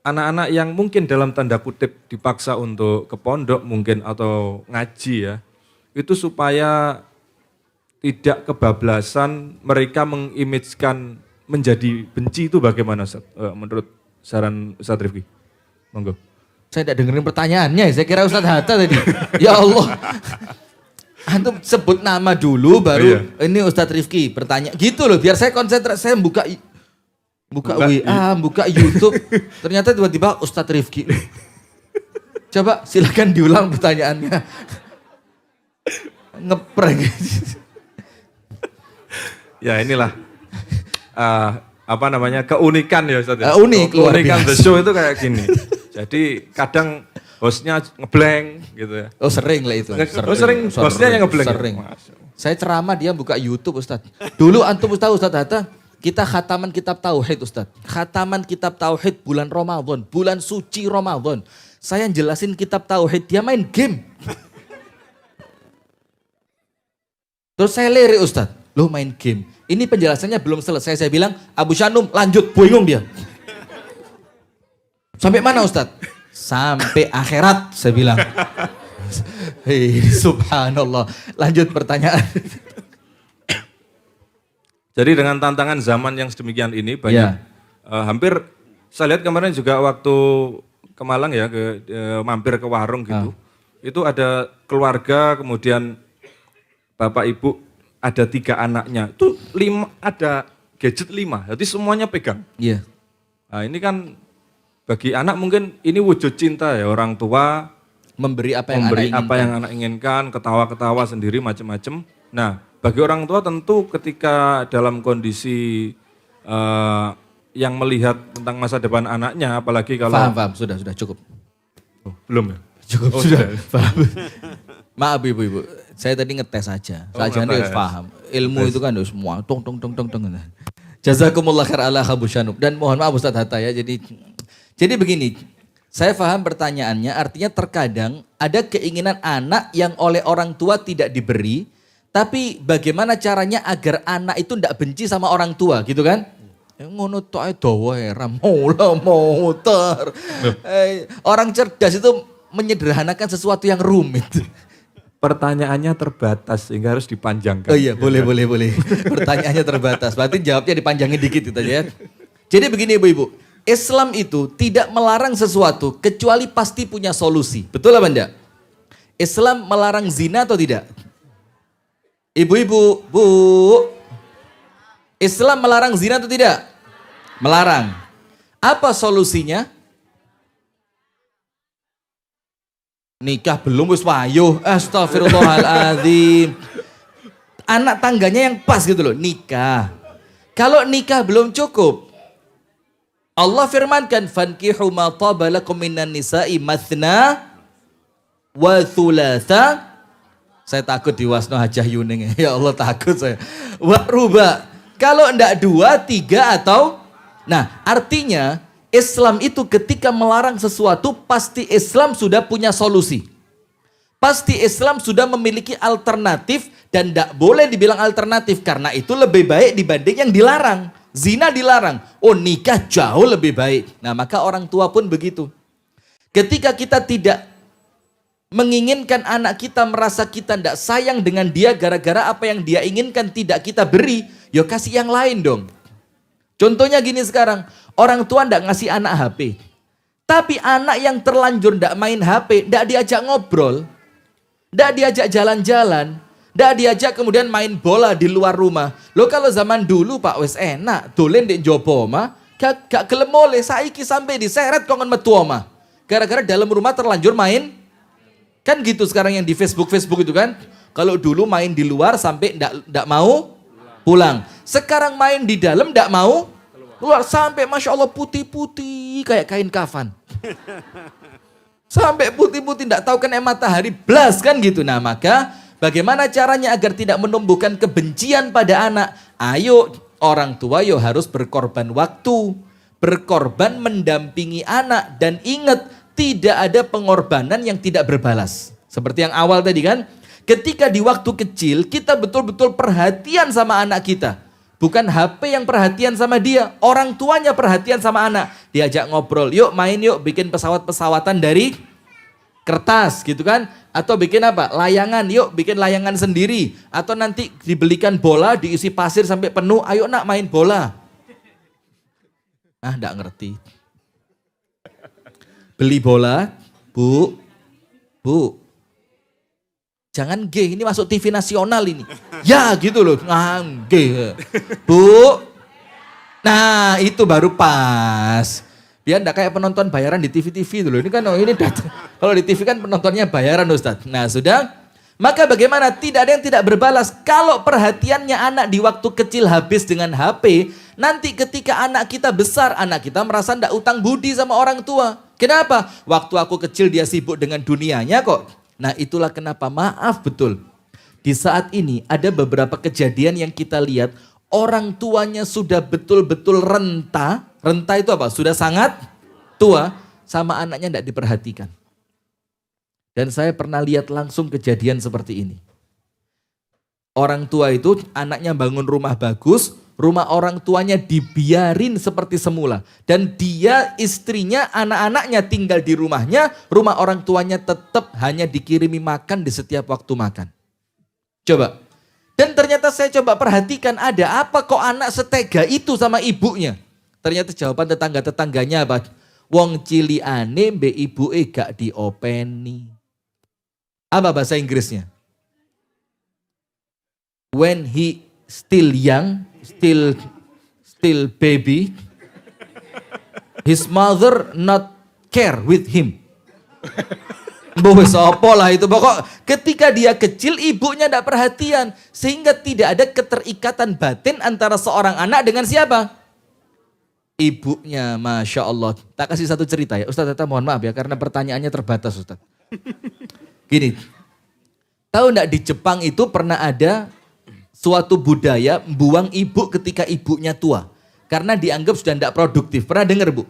anak-anak yang mungkin dalam tanda kutip dipaksa untuk ke pondok mungkin atau ngaji ya, itu supaya tidak kebablasan mereka mengimagekan menjadi benci itu bagaimana Ustaz? Menurut saran Ustaz Rifki? Monggo. Saya tidak dengerin pertanyaannya, saya kira Ustaz Hatta tadi. Ya Allah. Antum sebut nama dulu baru ini Ustadz Rifki bertanya. Gitu loh biar saya konsentrasi, saya buka WA, buka YouTube. Ternyata tiba-tiba Ustadz Rifki. Coba silakan diulang pertanyaannya. Ngeprank. Ya inilah keunikan ya Ustadz. Unik, luar keunikan biasa. The Show itu kayak gini. Jadi kadang hostnya ngeblank gitu ya. Oh sering lah itu. Sering hostnya yang ngeblank. Sering. Saya ceramah dia buka YouTube Ustadz. Dulu antum Ustadz Hatta, kita khataman kitab tauhid Ustadz. Khataman kitab tauhid bulan Ramadan, bulan suci Ramadan. Saya jelasin kitab tauhid, dia main game. Terus saya lirik Ustadz, lo main game. Ini penjelasannya belum selesai, saya bilang Abu Shanum lanjut, bingung dia. Sampai mana Ustadz? Sampai akhirat saya bilang. Hei, subhanallah. Lanjut pertanyaan. Jadi dengan tantangan zaman yang sedemikian ini banyak hampir saya lihat kemarin juga waktu ke Malang ya mampir ke warung gitu. Itu ada keluarga kemudian bapak ibu ada 3 anaknya. Itu 5 ada gadget 5. Jadi semuanya pegang. Iya. Nah, ini kan bagi anak mungkin ini wujud cinta ya, orang tua memberi apa yang anak inginkan, ketawa-ketawa sendiri macam-macam. Nah, bagi orang tua tentu ketika dalam kondisi yang melihat tentang masa depan anaknya, apalagi kalau paham, sudah cukup. Oh, belum ya? Cukup sudah. Paham. Maaf ibu-ibu, saya tadi ngetes aja. Saja harus paham. Ilmu itu kan harus semua tong. Jazakumullah khair ala Abu Shanum. Dan mohon maaf Ustaz Hatta ya. Jadi begini, saya paham pertanyaannya, artinya terkadang ada keinginan anak yang oleh orang tua tidak diberi, tapi bagaimana caranya agar anak itu tidak benci sama orang tua gitu kan? Ngono tok ae dawa era motor. Orang cerdas itu menyederhanakan sesuatu yang rumit. Pertanyaannya terbatas sehingga harus dipanjangkan. Oh iya, boleh. Pertanyaannya terbatas. Berarti jawabnya dipanjangin dikit itu aja ya. Jadi begini Ibu-ibu, Islam itu tidak melarang sesuatu kecuali pasti punya solusi. Betul apa enggak? Islam melarang zina atau tidak? Ibu-ibu, Bu. Islam melarang zina atau tidak? Melarang. Apa solusinya? Nikah belum wis wayuh. Astagfirullahaladzim. Anak tangganya yang pas gitu loh, nikah. Kalau nikah belum cukup, Allah firmankan fankihu ma taba lakum minan nisa'i mathna wa thulatha. Saya takut diwasno Hajah Yuning. Ya Allah takut saya. Wa ruba. Kalau enggak 2, 3 atau nah, artinya Islam itu ketika melarang sesuatu pasti Islam sudah punya solusi. Pasti Islam sudah memiliki alternatif dan tidak boleh dibilang alternatif karena itu lebih baik dibanding yang dilarang. Zina dilarang, oh nikah jauh lebih baik. Nah maka orang tua pun begitu. Ketika kita tidak menginginkan anak kita merasa kita tidak sayang dengan dia gara-gara apa yang dia inginkan tidak kita beri, ya kasih yang lain dong. Contohnya gini sekarang, orang tua tidak ngasih anak HP. Tapi anak yang terlanjur tidak main HP, tidak diajak ngobrol, tidak diajak jalan-jalan, tidak diajak kemudian main bola di luar rumah. Loh kalau zaman dulu Pak wes enak, dolen di jopo omah, gak gelem oleh, saiki sampai diseret kongen metu omah. Gara-gara dalam rumah terlanjur main. Kan gitu sekarang yang di Facebook itu kan. Kalau dulu main di luar sampai ndak mau pulang. Sekarang main di dalam ndak mau keluar sampai Masya Allah putih-putih kayak kain kafan. Sampai putih-putih ndak tahu kena matahari blas kan gitu. Nah maka bagaimana caranya agar tidak menumbuhkan kebencian pada anak? Ayo orang tua yo harus berkorban waktu. Berkorban mendampingi anak dan ingat tidak ada pengorbanan yang tidak berbalas. Seperti yang awal tadi kan, ketika di waktu kecil kita betul-betul perhatian sama anak kita. Bukan HP yang perhatian sama dia, orang tuanya perhatian sama anak. Diajak ngobrol, yuk main yuk bikin pesawat-pesawatan dari kertas gitu kan. Atau bikin apa? Layangan, yuk bikin layangan sendiri. Atau nanti dibelikan bola diisi pasir sampai penuh, ayo nak main bola. Ah enggak ngerti. Beli bola, Bu, jangan G, ini masuk TV nasional ini. Ya gitu loh, G. Bu, nah itu baru pas. Biar enggak kayak penonton bayaran di TV-TV dulu. Ini kan, oh ini kalau di TV kan penontonnya bayaran Ustadz. Nah sudah, maka bagaimana? Tidak ada yang tidak berbalas. Kalau perhatiannya anak di waktu kecil habis dengan HP, nanti ketika anak kita besar, anak kita merasa enggak utang budi sama orang tua. Kenapa? Waktu aku kecil dia sibuk dengan dunianya kok. Nah itulah kenapa, maaf betul. Di saat ini ada beberapa kejadian yang kita lihat, orang tuanya sudah betul-betul renta. Renta itu apa? Sudah sangat tua, sama anaknya tidak diperhatikan. Dan saya pernah lihat langsung kejadian seperti ini. Orang tua itu anaknya bangun rumah bagus, rumah orang tuanya dibiarin seperti semula. Dan dia, istrinya, anak-anaknya tinggal di rumahnya, rumah orang tuanya tetap hanya dikirimi makan di setiap waktu makan. Coba. Dan ternyata saya coba perhatikan ada apa kok anak setega itu sama ibunya. Ternyata jawaban tetangga-tetangganya apa? Wong ciliane mbe ibuke gak diopeni. Apa bahasa Inggrisnya? When he still young, still baby, his mother not care with him. Mbah sapa lah itu, pokok ketika dia kecil ibunya tidak perhatian sehingga tidak ada keterikatan batin antara seorang anak dengan siapa? Ibunya. Masya Allah. Tak kasih satu cerita ya Ustadz, mohon maaf ya karena pertanyaannya terbatas Ustadz. Gini, tahu enggak di Jepang itu pernah ada suatu budaya buang ibu ketika ibunya tua. Karena dianggap sudah tidak produktif. Pernah dengar Bu?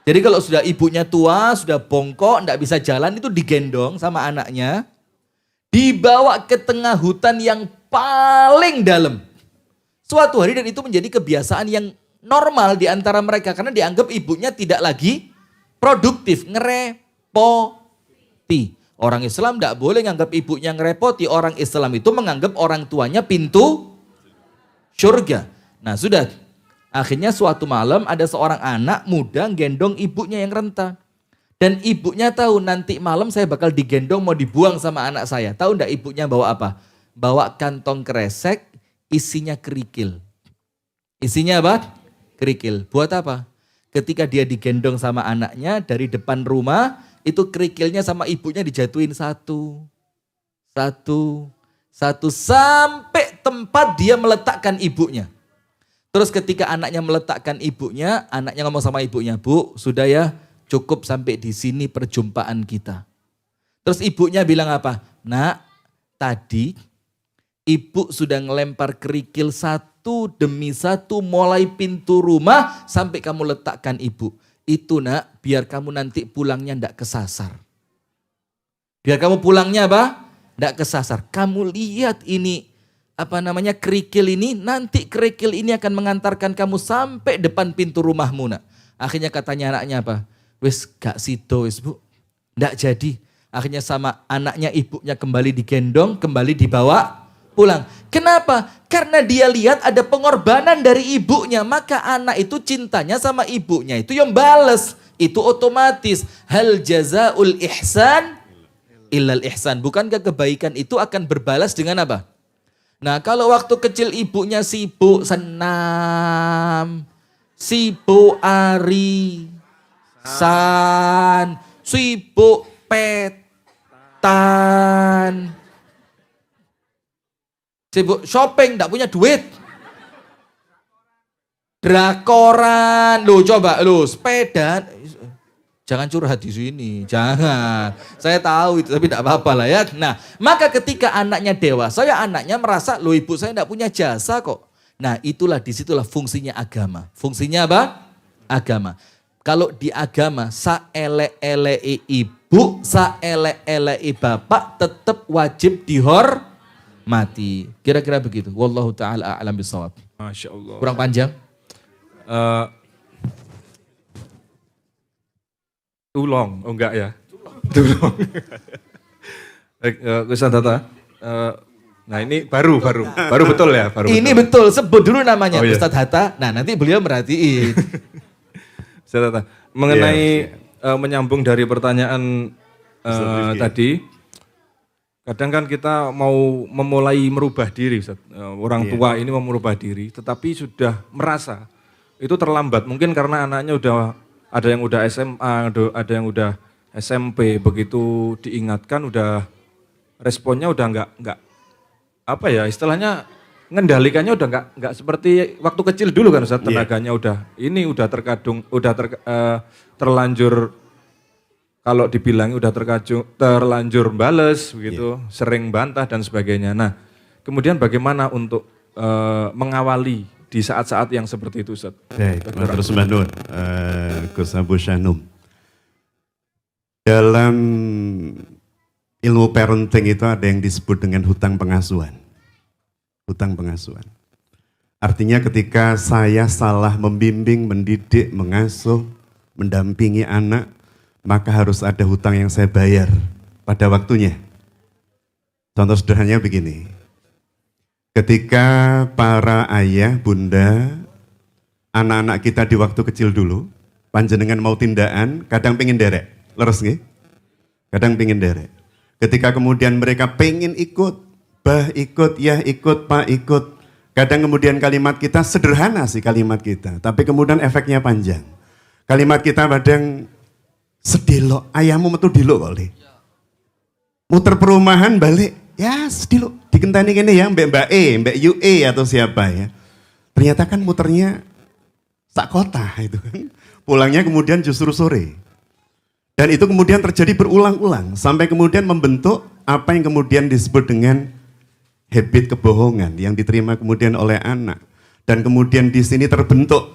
Jadi kalau sudah ibunya tua, sudah bongkok, tidak bisa jalan, itu digendong sama anaknya. Dibawa ke tengah hutan yang paling dalam. Suatu hari dan itu menjadi kebiasaan yang normal di antara mereka. Karena dianggap ibunya tidak lagi produktif, ngerepoti. Orang Islam tidak boleh nganggap ibunya ngerepoti. Orang Islam itu menganggap orang tuanya pintu surga. Nah sudah, akhirnya suatu malam ada seorang anak muda gendong ibunya yang renta. Dan ibunya tahu nanti malam saya bakal digendong mau dibuang sama anak saya. Tahu enggak ibunya bawa apa? Bawa kantong kresek isinya kerikil. Isinya apa? Kerikil. Buat apa? Ketika dia digendong sama anaknya dari depan rumah, itu kerikilnya sama ibunya dijatuhin satu. Sampai tempat dia meletakkan ibunya. Terus ketika anaknya meletakkan ibunya, anaknya ngomong sama ibunya, "Bu, sudah ya, cukup sampai di sini perjumpaan kita." Terus ibunya bilang apa? "Nak, tadi ibu sudah ngelempar kerikil satu demi satu mulai pintu rumah sampai kamu letakkan ibu. Itu nak, biar kamu nanti pulangnya ndak kesasar." Biar kamu pulangnya apa? Ndak kesasar. Kamu lihat ini, kerikil ini, nanti kerikil ini akan mengantarkan kamu sampai depan pintu rumahmu nak. Akhirnya katanya anaknya apa? "Wis gak sido wis bu, ndak jadi." Akhirnya sama anaknya ibunya kembali digendong, kembali dibawa pulang. Kenapa? Karena dia lihat ada pengorbanan dari ibunya. Maka anak itu cintanya sama ibunya itu yang bales. Itu otomatis. Hal jazaul ihsan illal ihsan. Bukankah kebaikan itu akan berbalas dengan apa? Nah kalau waktu kecil ibunya sibuk senam, sibuk ari, sibuk petan, sibuk shopping, tidak punya duit. Drakoran, sepeda. Jangan curhat di sini, jangan. Saya tahu itu, tapi tidak apa-apa lah ya. Nah, maka ketika anaknya dewasa, ya anaknya merasa, ibu saya tidak punya jasa kok. Nah, disitulah fungsinya agama. Fungsinya apa? Agama. Kalau di agama, saele-elei ibu, saele-elei bapak, tetap wajib dihormati. Kira-kira begitu. Wallahu ta'ala a'lam bishawab. Masya Allah. Kurang panjang? Tulong, oh enggak ya? Tulong. Baik, Ustaz Hatta. Nah ini baru betul ya? Ini betul, sebut dulu namanya iya. Ustadz Hatta. Nah nanti beliau merhatiin. Ustaz Hatta, mengenai menyambung dari pertanyaan tadi, kadang kan kita mau memulai merubah diri, Ustaz. Orang tua ini mau merubah diri, tetapi sudah merasa itu terlambat. Mungkin karena anaknya ada yang udah SMA, ada yang udah SMP, begitu diingatkan udah responnya udah nggak istilahnya ngendalikannya udah nggak seperti waktu kecil dulu kan Ustaz, tenaganya udah terlanjur, kalau dibilang udah terlanjur bales begitu, sering bantah dan sebagainya. Nah, kemudian bagaimana untuk mengawali di saat-saat yang seperti itu Ustaz? Baik, terus Mbak Gus Abu Syanum. Dalam ilmu parenting itu ada yang disebut dengan hutang pengasuhan. Hutang pengasuhan. Artinya ketika saya salah membimbing, mendidik, mengasuh, mendampingi anak, maka harus ada hutang yang saya bayar pada waktunya. Contoh sederhananya begini. Ketika para ayah, bunda, anak-anak kita di waktu kecil dulu, panjenengan mau tindakan, kadang pengen derek, leres nggih? Kadang pengen derek. Ketika kemudian mereka pengen ikut, bah ikut, ya ikut, pak ikut. Kadang kemudian kalimat kita sederhana sih kalimat kita, tapi kemudian efeknya panjang. Kalimat kita kadang sedilok, ayahmu metu dilok kali. Muter perumahan balik, ya sedilok. Dikentani gini ya, Mbak E, Mbak UE atau siapa ya. Ternyata kan muternya sak kota itu kan. Pulangnya kemudian justru sore. Dan itu kemudian terjadi berulang-ulang. Sampai kemudian membentuk apa yang kemudian disebut dengan habit kebohongan yang diterima kemudian oleh anak. Dan kemudian di sini terbentuk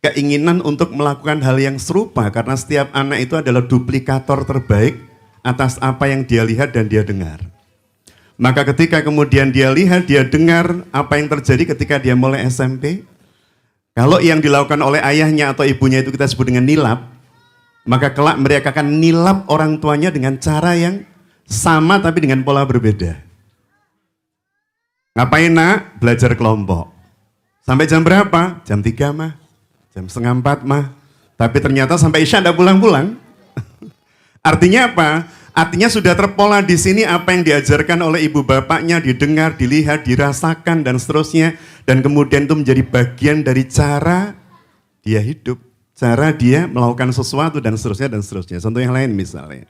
keinginan untuk melakukan hal yang serupa. Karena setiap anak itu adalah duplikator terbaik atas apa yang dia lihat dan dia dengar. Maka ketika kemudian dia lihat, dia dengar apa yang terjadi ketika dia mulai SMP. Kalau yang dilakukan oleh ayahnya atau ibunya itu kita sebut dengan nilap, maka kelak mereka akan nilap orang tuanya dengan cara yang Sama tapi dengan pola berbeda. Ngapain nak? Belajar kelompok. Sampai jam berapa? Jam 3 mah. Jam setengah 4 mah. Tapi ternyata sampai Isya tidak pulang-pulang. Artinya apa? Artinya sudah terpola di sini apa yang diajarkan oleh ibu bapaknya, didengar, dilihat, dirasakan, dan seterusnya. Dan kemudian itu menjadi bagian dari cara dia hidup. Cara dia melakukan sesuatu dan seterusnya dan seterusnya. Contoh yang lain misalnya.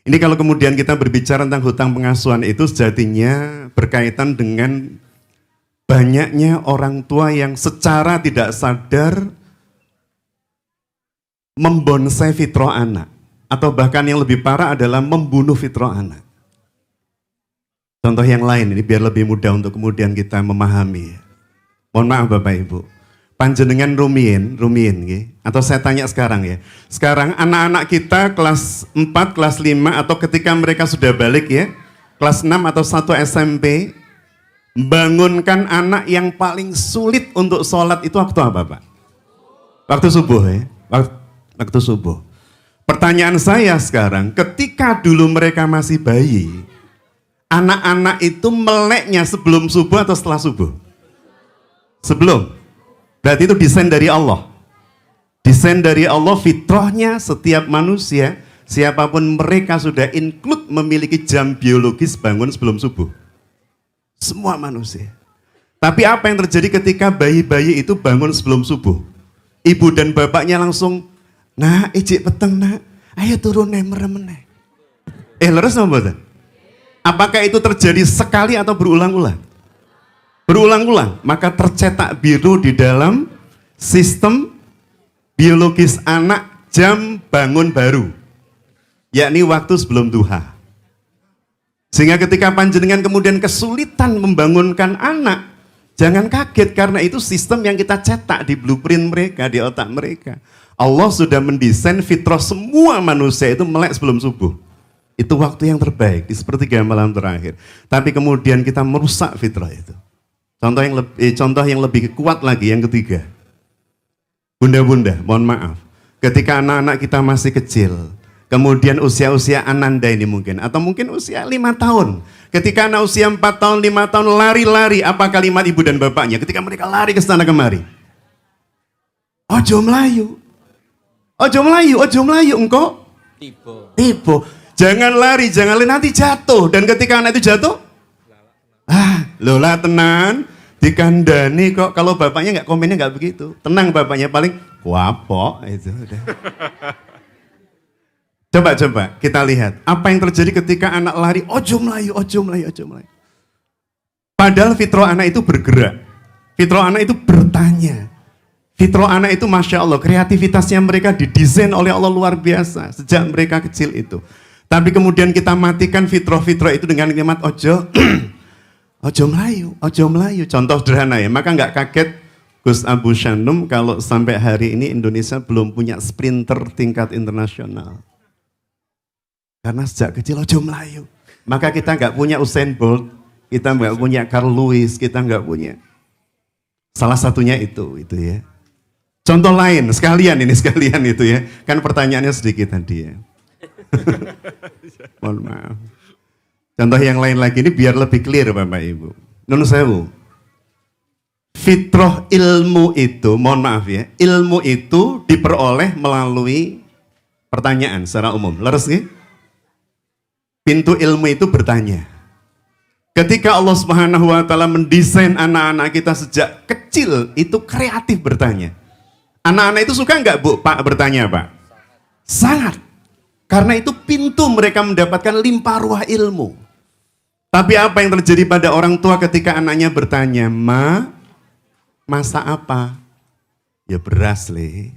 Ini kalau kemudian kita berbicara tentang hutang pengasuhan itu sejatinya berkaitan dengan banyaknya orang tua yang secara tidak sadar membonsai fitrah anak. Atau bahkan yang lebih parah adalah membunuh fitrah anak. Contoh yang lain ini biar lebih mudah untuk kemudian kita memahami. Mohon maaf Bapak Ibu. Panjenengan rumiyin atau saya tanya sekarang ya. Sekarang anak-anak kita kelas 4, kelas 5 atau ketika mereka sudah balik ya, kelas 6 atau 1 SMP, bangunkan anak yang paling sulit untuk sholat itu waktu apa Pak? Waktu subuh ya, waktu subuh. Pertanyaan saya sekarang, ketika dulu mereka masih bayi, anak-anak itu meleknya sebelum subuh atau setelah subuh? Sebelum. Berarti itu desain dari Allah. Desain dari Allah, fitrahnya setiap manusia, siapapun mereka sudah include memiliki jam biologis bangun sebelum subuh. Semua manusia. Tapi apa yang terjadi ketika bayi-bayi itu bangun sebelum subuh? Ibu dan bapaknya langsung, nah ijik peteng nak, ayo turun merem-merem. Leres apa? Apakah itu terjadi sekali atau berulang-ulang? Berulang-ulang, maka tercetak biru di dalam sistem biologis anak jam bangun baru, yakni waktu sebelum duha. Sehingga ketika panjenengan kemudian kesulitan membangunkan anak, jangan kaget karena itu sistem yang kita cetak di blueprint mereka, di otak mereka. Allah sudah mendesain fitrah semua manusia itu melek sebelum subuh. Itu waktu yang terbaik, di sepertiga malam terakhir. Tapi kemudian kita merusak fitrah itu. Contoh yang lebih kuat lagi, yang ketiga. Bunda-bunda, mohon maaf. Ketika anak-anak kita masih kecil, kemudian usia-usia ananda ini mungkin, atau mungkin usia 5 tahun. Ketika anak usia 4 tahun, 5 tahun lari-lari, apa kalimat ibu dan bapaknya? Ketika mereka lari ke sana kemari. Ojo melayu. Ojo melayu, engkau. Tiba. Jangan lari, nanti jatuh. Dan ketika anak itu jatuh, lola tenan, dikandani kok. Kalau bapaknya nggak komennya nggak begitu. Tenang bapaknya paling wapok itu udah. Coba kita lihat apa yang terjadi ketika anak lari, ojo melayu. Padahal fitrah anak itu bergerak. Fitrah anak itu bertanya. Fitrah anak itu Masya Allah, kreativitasnya mereka didesain oleh Allah luar biasa sejak mereka kecil itu. Tapi kemudian kita matikan fitrah-fitrah itu dengan kalimat Ojo melayu. Contoh sederhana ya, maka nggak kaget Gus Abu Shanum kalau sampai hari ini Indonesia belum punya sprinter tingkat internasional. Karena sejak kecil ojo melayu. Maka kita nggak punya Usain Bolt, kita nggak punya Carl Lewis, kita nggak punya. Salah satunya itu ya. Contoh lain, sekalian itu ya. Kan pertanyaannya sedikit tadi ya. Mohon maaf. Contoh yang lain lagi ini biar lebih clear Bapak Ibu. Nun sewu. Fitrah ilmu itu, mohon maaf ya, ilmu itu diperoleh melalui pertanyaan secara umum. Leres nih? Pintu ilmu itu bertanya. Ketika Allah Subhanahu wa taala mendesain anak-anak kita sejak kecil itu kreatif bertanya. Anak-anak itu suka nggak Bu Pak bertanya Pak? Sangat. Karena itu pintu mereka mendapatkan limpah ruah ilmu. Tapi apa yang terjadi pada orang tua ketika anaknya bertanya, masak apa? Ya beras le.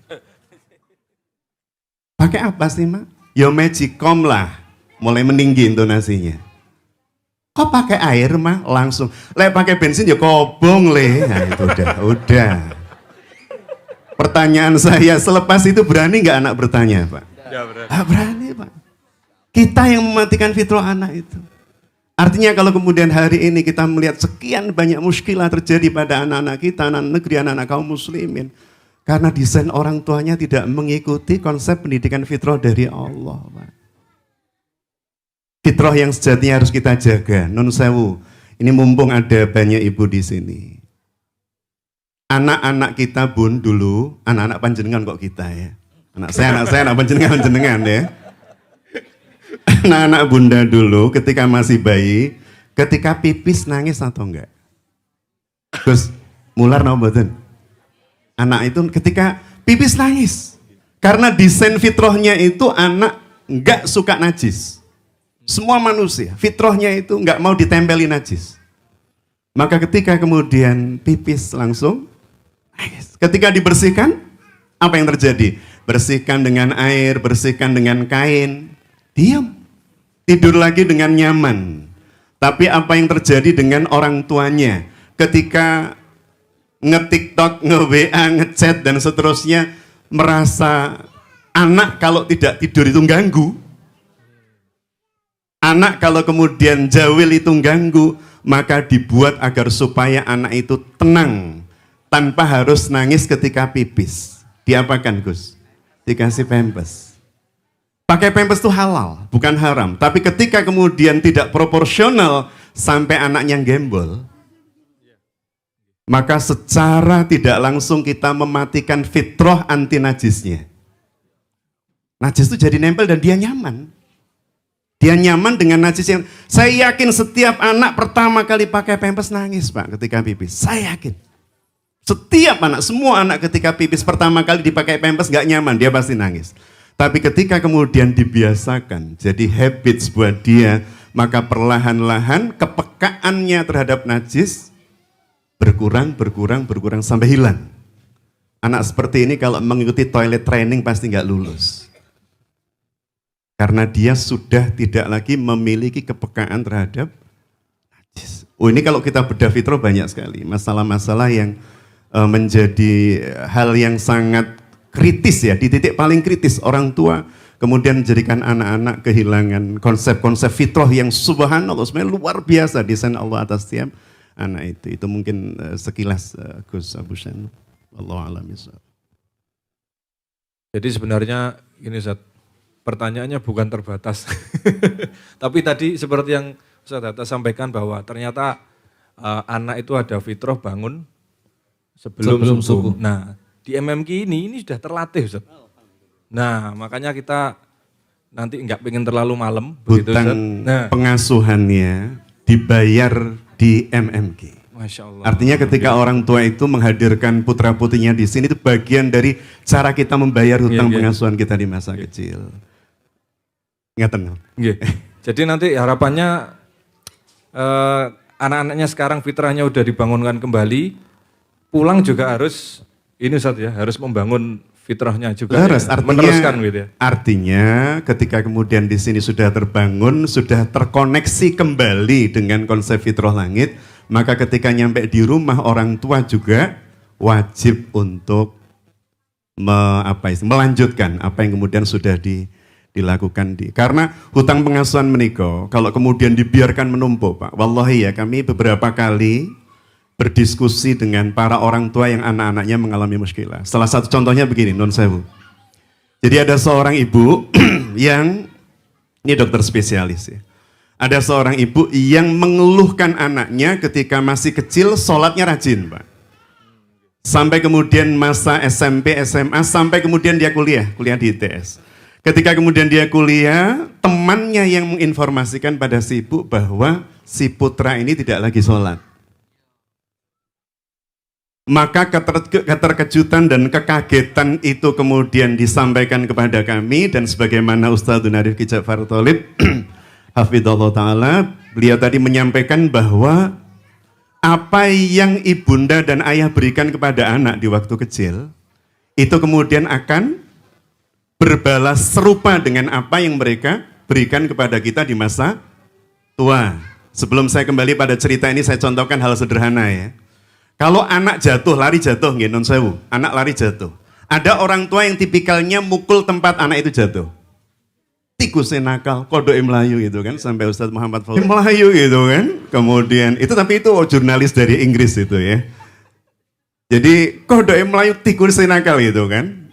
Pakai apa sih Ma? Ya magicom lah. Mulai meninggi intonasinya. Kok pakai air Ma? Langsung. Pakai bensin ya kobong le. Nah itu udah. Pertanyaan saya, selepas itu berani nggak anak bertanya Pak? Ya, berani Pak. Kita yang mematikan fitrah anak itu. Artinya kalau kemudian hari ini kita melihat sekian banyak muskilah terjadi pada anak-anak kita, anak negeri, anak-anak kaum muslimin. Karena desain orang tuanya tidak mengikuti konsep pendidikan fitrah dari Allah Pak. Fitrah yang sejatinya harus kita jaga. Nun sewu, ini mumpung ada banyak ibu di sini. Anak-anak kita bun dulu, anak-anak panjenengan kok kita ya. Anak saya, anak panjenengan ya. Anak-anak bunda dulu ketika masih bayi, ketika pipis nangis atau enggak? Terus mular napa mboten? Anak itu ketika pipis nangis. Karena desain fitrahnya itu anak enggak suka najis. Semua manusia, fitrahnya itu enggak mau ditempeli najis. Maka ketika kemudian pipis langsung nangis. Ketika dibersihkan, apa yang terjadi? Bersihkan dengan air, bersihkan dengan kain, diam. Tidur lagi dengan nyaman. Tapi apa yang terjadi dengan orang tuanya? Ketika nge-TikTok, nge-WA, nge-chat, dan seterusnya, merasa anak kalau tidak tidur itu ganggu. Anak kalau kemudian jawil itu ganggu, maka dibuat agar supaya anak itu tenang, tanpa harus nangis ketika pipis. Diapakan Gus? Dikasih pampers. Pakai pampers itu halal, bukan haram. Tapi ketika kemudian tidak proporsional sampai anaknya gembol, maka secara tidak langsung kita mematikan fitrah anti najisnya. Najis itu jadi nempel dan dia nyaman. Dia nyaman dengan najis yang, saya yakin setiap anak pertama kali pakai pampers nangis Pak ketika pipis. Saya yakin. Setiap anak, semua anak ketika pipis pertama kali dipakai pampers gak nyaman, dia pasti nangis. Tapi ketika kemudian dibiasakan, jadi habits buat dia, maka perlahan-lahan kepekaannya terhadap najis berkurang sampai hilang. Anak seperti ini kalau mengikuti toilet training pasti nggak lulus. Karena dia sudah tidak lagi memiliki kepekaan terhadap najis. Oh, ini kalau kita bedah fitrah banyak sekali. Masalah-masalah yang menjadi hal yang sangat kritis ya, di titik paling kritis orang tua kemudian menjadikan anak-anak kehilangan konsep-konsep fitrah yang subhanallah sebenarnya luar biasa desain Allah atas tiap anak itu. Itu mungkin sekilas Gus Abu Syan. Wallahu a'lam bishawab. Jadi sebenarnya ini Ustaz, pertanyaannya bukan terbatas. Tapi tadi seperti yang Ustaz Hatta sampaikan bahwa ternyata anak itu ada fitrah bangun sebelum subuh. Nah, di MMQ ini sudah terlatih Ustaz. Nah, makanya kita nanti enggak pengen terlalu malam. Hutang pengasuhannya dibayar di MMQ. Masya Allah. Artinya ketika orang tua itu menghadirkan putra putrinya di sini itu bagian dari cara kita membayar hutang pengasuhan kita di masa kecil. Ingatan. Jadi nanti harapannya anak-anaknya sekarang fitrahnya udah dibangunkan kembali, pulang juga harus ini Ustaz ya, harus membangun fitrahnya juga, harus, ya, artinya, meneruskan gitu ya. Artinya ketika kemudian di sini sudah terbangun, sudah terkoneksi kembali dengan konsep fitrah langit, maka ketika nyampe di rumah orang tua juga wajib untuk melanjutkan apa yang kemudian sudah dilakukan karena hutang pengasuhan menikah kalau kemudian dibiarkan menumpuk Pak, wallahi ya kami beberapa kali berdiskusi dengan para orang tua yang anak-anaknya mengalami muskilah. Salah satu contohnya begini, non sewu. Jadi ada seorang ibu yang, ini dokter spesialis ya. Ada seorang ibu yang mengeluhkan anaknya ketika masih kecil sholatnya rajin Pak. Sampai kemudian masa SMP, SMA, sampai kemudian dia kuliah di ITS. Ketika kemudian dia kuliah, temannya yang menginformasikan pada si ibu bahwa si putra ini tidak lagi sholat. Maka keterkejutan dan kekagetan itu kemudian disampaikan kepada kami dan sebagaimana Ustadzun Arif Ki Ja'far Tholib hafidhallah ta'ala, beliau tadi menyampaikan bahwa apa yang ibunda dan ayah berikan kepada anak di waktu kecil itu kemudian akan berbalas serupa dengan apa yang mereka berikan kepada kita di masa tua. Sebelum saya kembali pada cerita ini, saya contohkan hal sederhana ya. Kalau anak jatuh, lari jatuh, nggih non sewu, anak lari jatuh. Ada orang tua yang tipikalnya mukul tempat anak itu jatuh. Tikusnya nakal, kodok Melayu gitu kan, sampai Ustadz Muhammad Fauzi Melayu gitu kan. Kemudian, tapi itu jurnalis dari Inggris itu ya. Jadi kodok Melayu tikusnya nakal gitu kan.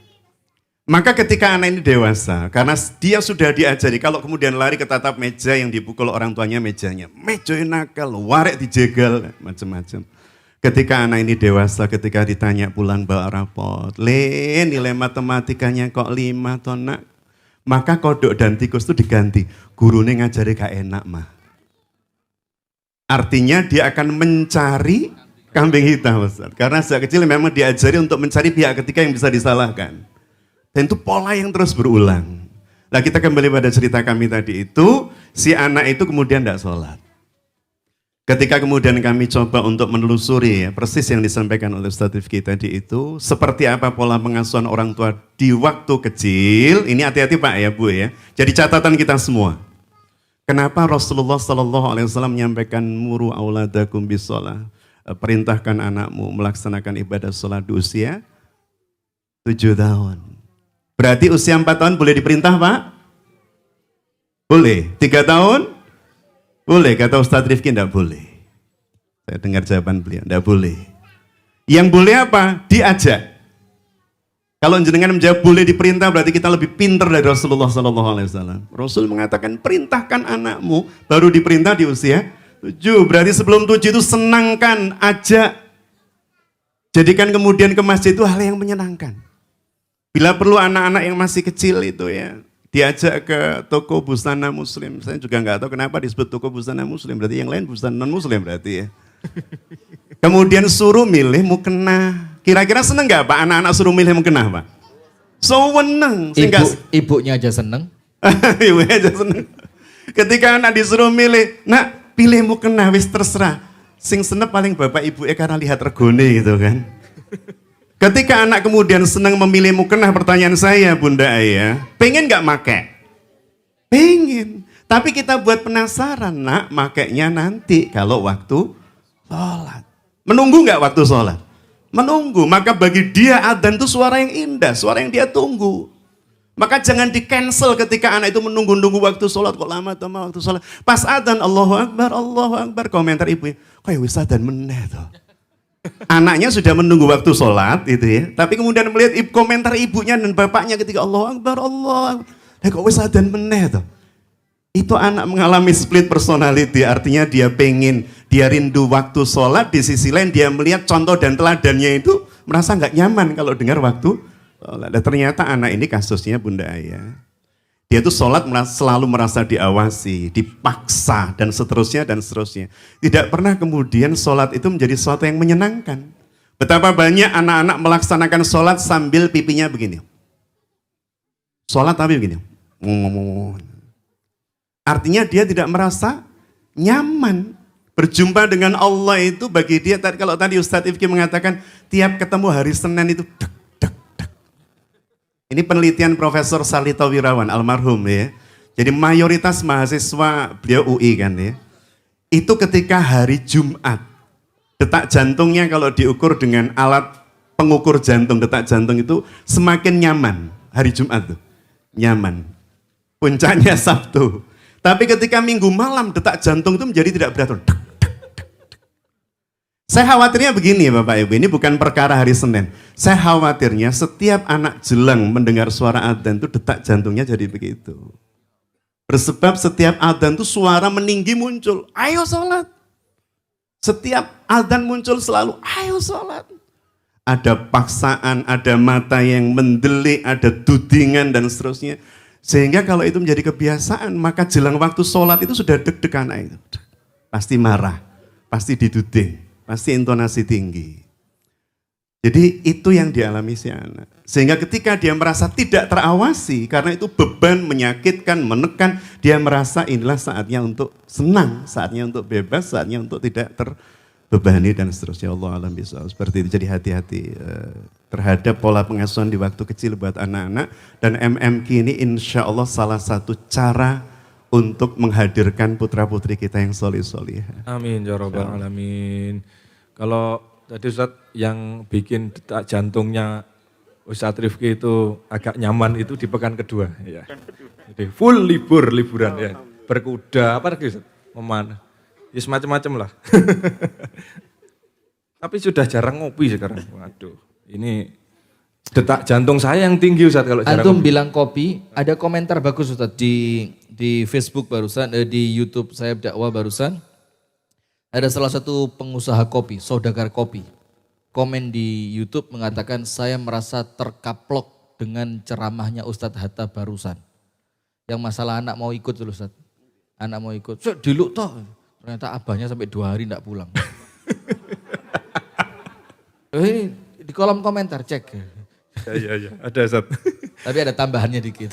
Maka ketika anak ini dewasa, karena dia sudah diajari, kalau kemudian lari ke tatap meja yang dipukul orang tuanya mejanya, meja nakal, warek dijegal, macam-macam. Ketika anak ini dewasa, ketika ditanya pulang bawa raport, Le, nilai matematikanya kok 5 toh nak? Maka kodok dan tikus itu diganti, gurunya ngajari gak enak mah. Artinya dia akan mencari kambing hitam, Ustaz. Karena sejak kecil memang diajari untuk mencari pihak ketiga yang bisa disalahkan. Dan itu pola yang terus berulang. Nah kita kembali pada cerita kami tadi itu, si anak itu kemudian tidak sholat. Ketika kemudian kami coba untuk menelusuri ya, persis yang disampaikan oleh Ustaz Rifki tadi itu, seperti apa pola pengasuhan orang tua di waktu kecil, ini hati-hati Pak ya Bu ya, jadi catatan kita semua. Kenapa Rasulullah SAW menyampaikan muru auladakum bisolah, perintahkan anakmu melaksanakan ibadah sholat di usia 7 tahun. Berarti usia 4 tahun boleh diperintah Pak? Boleh. 3 tahun? Boleh. Kata Ustadz Rifki tidak boleh. Saya dengar jawaban beliau, tidak boleh. Yang boleh apa? Diajak. Kalau jenengan menjawab boleh diperintah berarti kita lebih pintar dari Rasulullah SAW. Rasul mengatakan perintahkan anakmu baru diperintah di usia 7. Berarti sebelum 7 itu senangkan, ajak. Jadikan kemudian ke masjid itu hal yang menyenangkan. Bila perlu anak-anak yang masih kecil itu ya, diajak ke toko busana muslim. Saya juga nggak tahu kenapa disebut toko busana muslim, berarti yang lain busana non muslim berarti ya. Kemudian suruh milih mukena. Kira-kira seneng nggak Pak anak-anak suruh milih mukena Pak? Seneng. Ibunya aja seneng. Ibunya aja seneng. Ketika anak disuruh milih, nak pilih mukena wis terserah. Sing seneng paling bapak ibu karena lihat regone gitu kan. Ketika anak kemudian senang memilih mukena, pertanyaan saya Bunda Ayah, pengen gak make? Pengen. Tapi kita buat penasaran nak, makainya nanti kalau waktu sholat. Menunggu gak waktu sholat? Menunggu. Maka bagi dia adzan itu suara yang indah, suara yang dia tunggu. Maka jangan di cancel ketika anak itu menunggu-nunggu waktu sholat. Kok lama tuh waktu sholat? Pas adzan Allahu Akbar. Komentar ibu, kok ya wis adzan meneh tuh. Anaknya sudah menunggu waktu sholat itu ya, tapi kemudian melihat komentar ibunya dan bapaknya ketika Allahu Akbar, kok wis adzan meneh tuh. Itu anak mengalami split personality, artinya dia pengen, dia rindu waktu sholat, di sisi lain dia melihat contoh dan teladannya itu merasa nggak nyaman kalau dengar waktu sholat. Dan ternyata anak ini kasusnya Bunda Ayah. Dia tuh sholat selalu merasa diawasi, dipaksa, dan seterusnya, dan seterusnya. Tidak pernah kemudian sholat itu menjadi sesuatu yang menyenangkan. Betapa banyak anak-anak melaksanakan sholat sambil pipinya begini. Sholat tapi begini. Artinya dia tidak merasa nyaman. Berjumpa dengan Allah itu bagi dia, kalau tadi Ustadz Ifki mengatakan, tiap ketemu hari Senin itu dek. Ini penelitian Profesor Salito Wirawan, almarhum ya. Jadi mayoritas mahasiswa beliau UI kan ya. Itu ketika hari Jumat, detak jantungnya kalau diukur dengan alat pengukur jantung, detak jantung itu semakin nyaman hari Jumat tuh. Nyaman. Puncaknya Sabtu. Tapi ketika Minggu malam detak jantung itu menjadi tidak beratur. Saya khawatirnya begini Bapak Ibu, ini bukan perkara hari Senin. Saya khawatirnya setiap anak jelang mendengar suara adzan itu detak jantungnya jadi begitu. Bersebab setiap adzan itu suara meninggi muncul, ayo sholat. Setiap adzan muncul selalu, ayo sholat. Ada paksaan, ada mata yang mendelik, ada tudingan dan seterusnya. Sehingga kalau itu menjadi kebiasaan, maka jelang waktu sholat itu sudah deg-degan itu. Pasti marah, pasti dituding. Pasti intonasi tinggi. Jadi itu yang dialami si anak. Sehingga ketika dia merasa tidak terawasi, karena itu beban, menyakitkan, menekan, dia merasa inilah saatnya untuk senang, saatnya untuk bebas, saatnya untuk tidak terbebani dan seterusnya. Allah alam bisa seperti itu. Jadi hati-hati terhadap pola pengasuhan di waktu kecil buat anak-anak. Dan MMQ ini insya Allah salah satu cara untuk menghadirkan putra-putri kita yang solih-solih. Amin, ya rabbal alamin. Kalau tadi Ustadz yang bikin detak jantungnya Ustadz Rifki itu agak nyaman itu di pekan kedua. Ya. Jadi full liburan ya. Berkuda, apa lagi Ustadz? Memanah. Ya semacam-macam lah. Tapi sudah jarang ngopi sekarang. Waduh, ini Detak jantung saya yang tinggi Ustaz kalau cara Antum kopi. bilang kopi, ada komentar bagus Ustaz di Facebook barusan, di YouTube saya dakwah barusan. Ada salah satu pengusaha kopi, saudagar kopi. Komen di YouTube mengatakan saya merasa terkaplok dengan ceramahnya Ustadz Hatta barusan. Yang masalah anak mau ikut loh Ustadz. Anak mau ikut, diluk toh. Ternyata abahnya sampai 2 hari enggak pulang. Ini di kolom komentar cek. Iya, ada Ustaz. Tapi ada tambahannya dikit.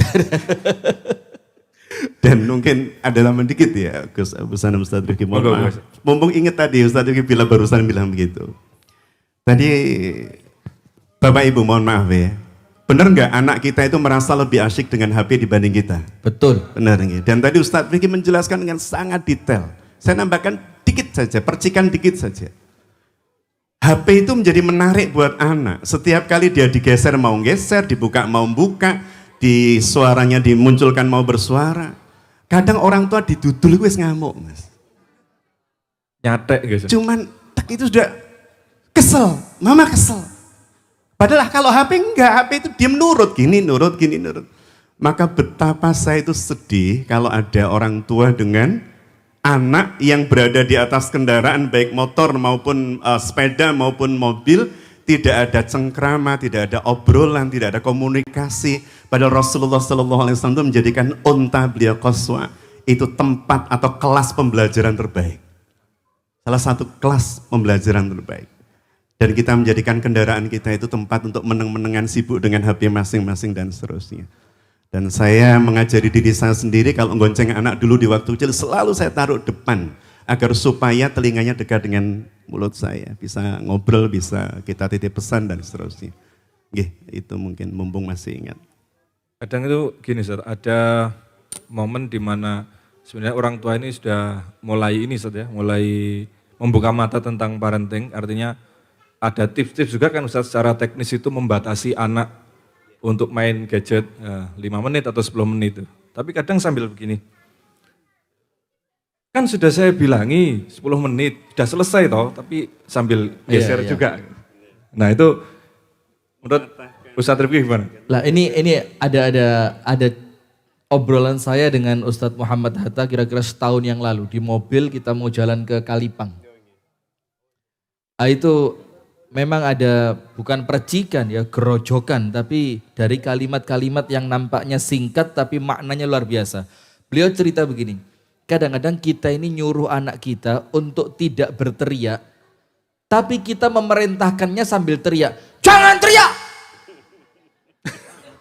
Dan mungkin ada tambahan dikit ya, Gus Hasan Ustaz Rifki. Mohon maaf. Mumpung ingat tadi Ustaz Rifki barusan bilang begitu. Tadi Bapak Ibu mohon maaf ya. Benar nggak anak kita itu merasa lebih asyik dengan HP dibanding kita? Betul. Benar nggak? Dan tadi Ustaz Rifki menjelaskan dengan sangat detail. Saya nambahkan dikit saja, percikan dikit saja. HP itu menjadi menarik buat anak. Setiap kali dia digeser mau geser, dibuka mau buka, di suaranya dimunculkan mau bersuara. Kadang orang tua didudul wis ngamuk, Mas. Nyatek gitu. Cuman tak itu sudah kesel, mama kesel. Padahal kalau HP enggak, HP itu dia nurut gini, nurut gini, nurut. Maka betapa saya itu sedih kalau ada orang tua dengan anak yang berada di atas kendaraan baik motor maupun sepeda maupun mobil, tidak ada cengkrama, tidak ada obrolan, tidak ada komunikasi. Padahal Rasulullah SAW menjadikan unta beliau qaswa itu tempat atau kelas pembelajaran terbaik. Salah satu kelas pembelajaran terbaik. Dan kita menjadikan kendaraan kita itu tempat untuk meneng-menengan sibuk dengan HP masing-masing dan seterusnya. Dan saya mengajari diri saya sendiri kalau gonceng anak dulu di waktu kecil selalu saya taruh depan agar supaya telinganya dekat dengan mulut saya, bisa ngobrol, bisa kita titip pesan dan seterusnya. Itu mungkin mumpung masih ingat. Kadang itu gini Ustaz, ada momen di mana sebenarnya orang tua ini sudah mulai ini Ustaz ya, mulai membuka mata tentang parenting, artinya ada tips-tips juga kan Ustaz secara teknis itu membatasi anak untuk main gadget 5 menit atau 10 menit itu. Tapi kadang sambil begini, kan sudah saya bilangi 10 menit, sudah selesai toh, tapi sambil geser juga. Nah itu menurut Ustadz Rifki gimana? Lah ini ada obrolan saya dengan Ustadz Muhammad Hatta kira-kira setahun yang lalu. Di mobil kita mau jalan ke Kalipang. Itu memang ada bukan percikan ya, gerojokan, tapi dari kalimat-kalimat yang nampaknya singkat tapi maknanya luar biasa. Beliau cerita begini, kadang-kadang kita ini nyuruh anak kita untuk tidak berteriak, tapi kita memerintahkannya sambil teriak, jangan teriak!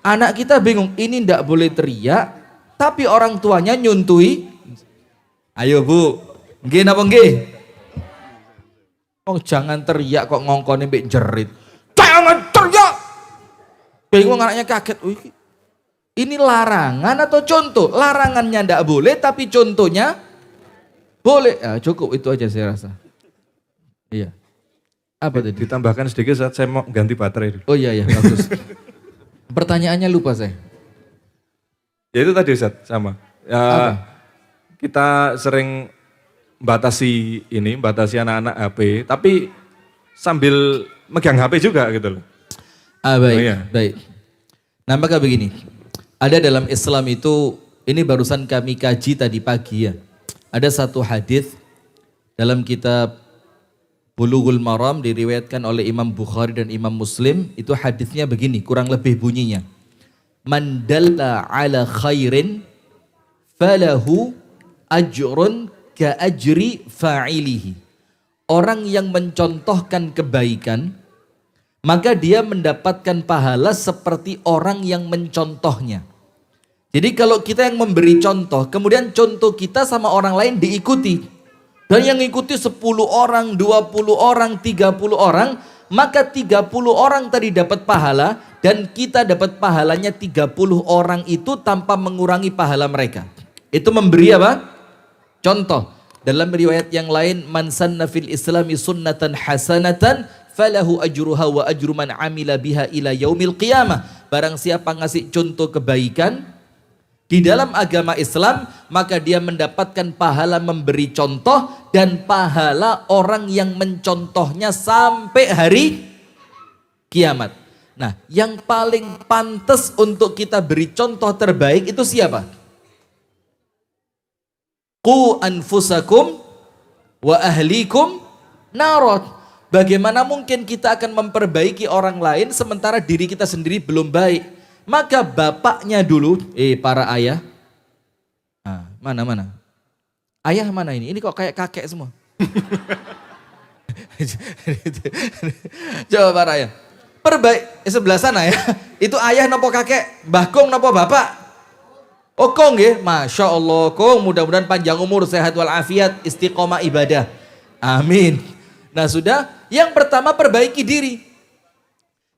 Anak kita bingung, ini ndak boleh teriak, tapi orang tuanya nyuntui, ayo bu, nggih napa nggih? Oh jangan teriak kok ngongkone mbek jerit. Jangan teriak. Bingung anaknya kaget. Ini larangan atau contoh? Larangannya ndak boleh tapi contohnya boleh. Ya, cukup itu aja saya rasa. Iya. Apa tadi? Ditambahkan sedikit saat saya mau ganti baterai dulu. Oh iya bagus. Pertanyaannya lupa saya. Ya itu tadi Ustaz, sama. Ya, apa? kita sering batasi anak-anak HP, tapi sambil megang HP juga gitu loh. Baik, Oh, iya. baik. Nah maka begini, ada dalam Islam itu, ini barusan kami kaji tadi pagi ya. Ada satu hadis dalam kitab Bulughul Maram diriwayatkan oleh Imam Bukhari dan Imam Muslim, itu hadisnya begini, kurang lebih bunyinya. Man dalla ala khairin falahu ajrun ka ajri fa'ilihi. Orang yang mencontohkan kebaikan, maka dia mendapatkan pahala seperti orang yang mencontohnya. Jadi kalau kita yang memberi contoh, kemudian contoh kita sama orang lain diikuti, dan yang ikuti 10 orang, 20 orang, 30 orang, maka 30 orang tadi dapat pahala, dan kita dapat pahalanya 30 orang itu tanpa mengurangi pahala mereka. Itu memberi apa? Contoh, dalam riwayat yang lain, man sanna fil islami sunnatan hasanatan falahu ajruha wa ajru man amila biha ila yaumil qiyamah. Barang siapa ngasih contoh kebaikan di dalam agama Islam, maka dia mendapatkan pahala memberi contoh dan pahala orang yang mencontohnya sampai hari kiamat. Nah, yang paling pantas untuk kita beri contoh terbaik itu siapa? Qu anfusakum wa ahlikum narot. Bagaimana mungkin kita akan memperbaiki orang lain sementara diri kita sendiri belum baik? Maka bapaknya dulu, para ayah. Nah, mana? Ayah mana ini? Ini kok kayak kakek semua. Coba para ayah. Sebelah sana ya. Itu ayah nopo kakek, Mbah Kong nopo bapak? Oh Kong ya, Masya Allah Kong, mudah-mudahan panjang umur, sehat walafiat, istiqomah ibadah. Amin. Nah sudah, yang pertama perbaiki diri.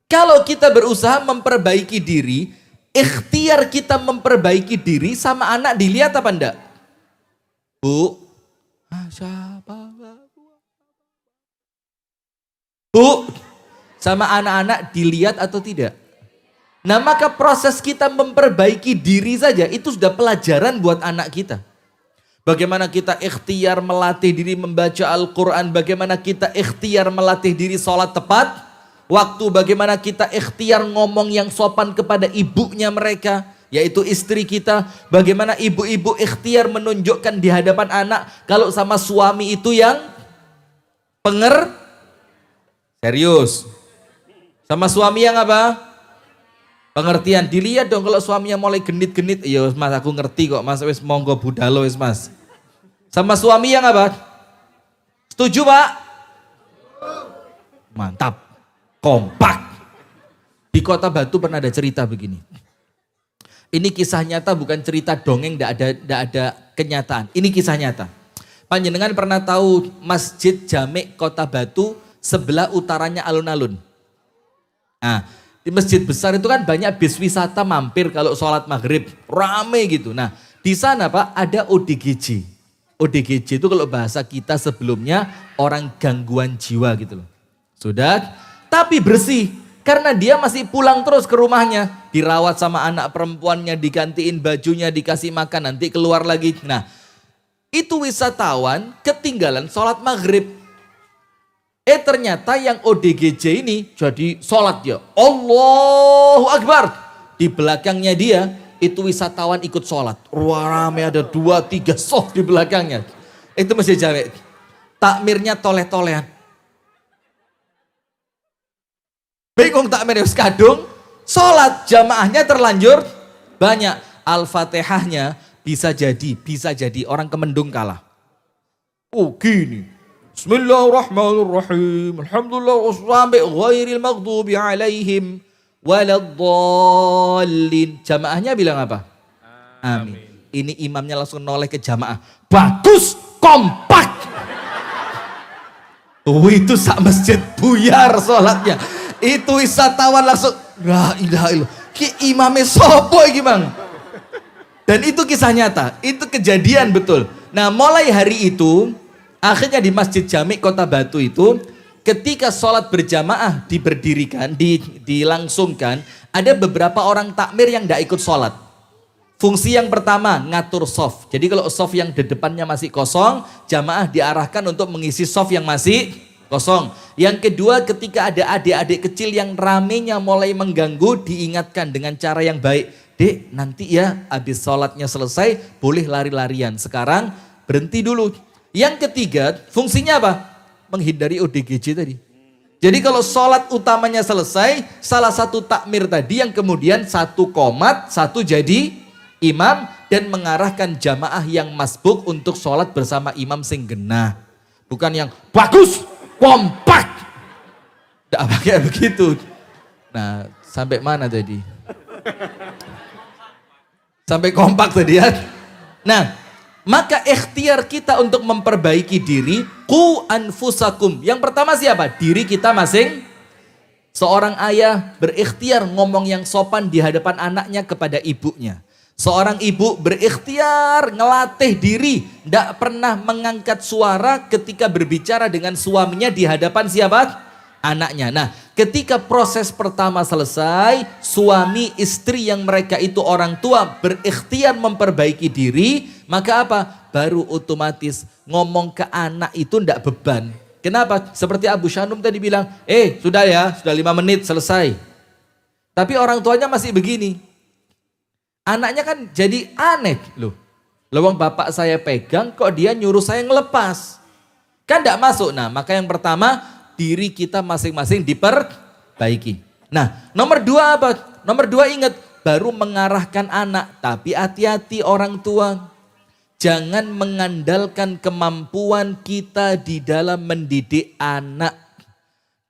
Kalau kita berusaha memperbaiki diri, ikhtiar kita memperbaiki diri sama anak dilihat apa enggak? Bu, Bu, sama anak-anak dilihat atau tidak? Nah maka proses kita memperbaiki diri saja itu sudah pelajaran buat anak kita. Bagaimana kita ikhtiar melatih diri membaca Al-Quran, bagaimana kita ikhtiar melatih diri sholat tepat waktu, bagaimana kita ikhtiar ngomong yang sopan kepada ibunya mereka, yaitu istri kita, bagaimana ibu-ibu ikhtiar menunjukkan di hadapan anak kalau sama suami itu yang serius. Sama suami yang apa? Pengertian. Dilihat dong kalau suaminya mulai genit-genit. Iya mas, aku ngerti kok mas. Wis monggo budalo wis mas. Sama suami yang apa? Setuju pak? Mantap. Kompak. Di Kota Batu pernah ada cerita begini. Ini kisah nyata, bukan cerita dongeng, tidak ada kenyataan. Ini kisah nyata. Panjenengan pernah tahu Masjid Jami' Kota Batu sebelah utaranya alun-alun. Nah, di masjid besar itu kan banyak bis wisata mampir kalau sholat maghrib, rame gitu. Nah, di sana Pak ada ODGJ. ODGJ itu kalau bahasa kita sebelumnya orang gangguan jiwa gitu loh. Sudah, tapi bersih. Karena dia masih pulang terus ke rumahnya. Dirawat sama anak perempuannya, digantiin bajunya, dikasih makan, nanti keluar lagi. Nah, itu wisatawan ketinggalan sholat maghrib. Ternyata yang ODGJ ini jadi sholat dia. Allahu Akbar. Di belakangnya dia itu wisatawan ikut sholat. Rame ada 2-3 soft di belakangnya. Itu Masjid Jami'. Takmirnya toleh-tolehan. Bingung takmirnya kadung. Sholat jamaahnya terlanjur banyak. Al-Fatihahnya bisa jadi orang Kemendung kalah. Oh gini. Bismillahirrahmanirrahim. Alhamdulillah sampai ghairil maghdubi alaihim waladdallin. Jamaahnya bilang apa? Amin. Ini imamnya langsung noleh ke jamaah. Bagus, kompak. Itu sak masjid buyar sholatnya. Itu wisatawan langsung la ilaha illallah. Ki imame sopo iki, Mang? Dan itu kisah nyata, itu kejadian betul. Nah, mulai hari itu akhirnya di Masjid Jami' Kota Batu itu ketika sholat berjamaah diberdirikan, dilangsungkan, ada beberapa orang takmir yang tidak ikut sholat. Fungsi yang pertama ngatur soft. Jadi kalau soft yang di depannya masih kosong, jamaah diarahkan untuk mengisi soft yang masih kosong. Yang kedua ketika ada adik-adik kecil yang ramenya mulai mengganggu, diingatkan dengan cara yang baik. Dek nanti ya habis sholatnya selesai boleh lari-larian. Sekarang berhenti dulu. Yang ketiga, fungsinya apa? Menghindari ODGJ tadi. Jadi kalau sholat utamanya selesai, salah satu takmir tadi yang kemudian satu komat, satu jadi imam dan mengarahkan jamaah yang masbuk untuk sholat bersama imam sing genah. Bukan yang bagus, kompak. Tidak pakai begitu. Nah, sampai mana tadi? Sampai kompak tadi ya. Nah, maka ikhtiar kita untuk memperbaiki diri, qu anfusakum. Yang pertama siapa? Diri kita masing. Seorang ayah berikhtiar ngomong yang sopan di hadapan anaknya kepada ibunya. Seorang ibu berikhtiar ngelatih diri, tidak pernah mengangkat suara ketika berbicara dengan suaminya di hadapan siapa? Anaknya. Nah, ketika proses pertama selesai, suami istri yang mereka itu orang tua berikhtiar memperbaiki diri, maka apa? Baru otomatis ngomong ke anak itu ndak beban. Kenapa? Seperti Abu Shanum tadi bilang, sudah ya, sudah 5 menit selesai. Tapi orang tuanya masih begini. Anaknya kan jadi aneh loh. Lawang bapak saya pegang kok dia nyuruh saya ngelepas. Kan tidak masuk. Nah maka yang pertama diri kita masing-masing diperbaiki. Nah nomor dua apa? Nomor dua ingat baru mengarahkan anak. Tapi hati-hati orang tua. Jangan mengandalkan kemampuan kita di dalam mendidik anak.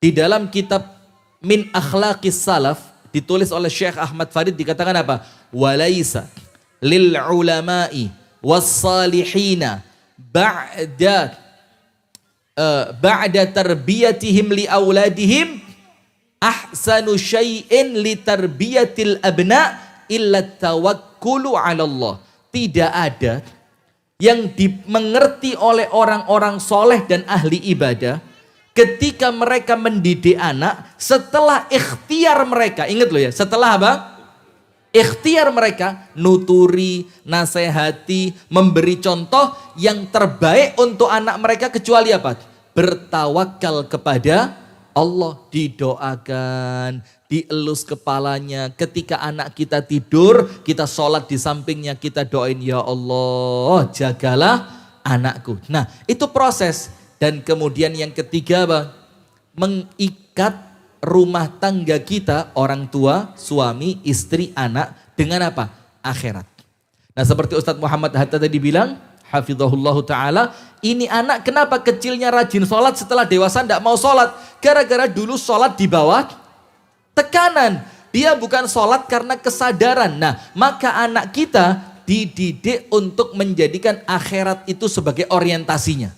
Di dalam kitab Min Akhlaqis Salaf ditulis oleh Syekh Ahmad Farid dikatakan apa? Walaisa lil ulama'i was-salihina ba'da tarbiyatihim li auladihim ahsanu syai'in li tarbiyatil abna illa tawakkulu 'ala Allah. Tidak ada yang dimengerti oleh orang-orang soleh dan ahli ibadah ketika mereka mendidik anak setelah ikhtiar mereka. Ingat loh ya, setelah apa? Ikhtiar mereka, nuturi, nasihati, memberi contoh yang terbaik untuk anak mereka kecuali apa? Bertawakal kepada Allah, didoakan, dielus kepalanya. Ketika anak kita tidur, kita sholat di sampingnya, kita doain, ya Allah, jagalah anakku. Nah, itu proses. Dan kemudian yang ketiga apa? Mengikat rumah tangga kita, orang tua, suami, istri, anak dengan apa? Akhirat. Nah seperti Ustadz Muhammad Hatta tadi bilang, hafizahullahu ta'ala, ini anak kenapa kecilnya rajin sholat setelah dewasa tidak mau sholat? Gara-gara dulu sholat di bawah tekanan. Dia bukan sholat karena kesadaran. Nah maka anak kita dididik untuk menjadikan akhirat itu sebagai orientasinya.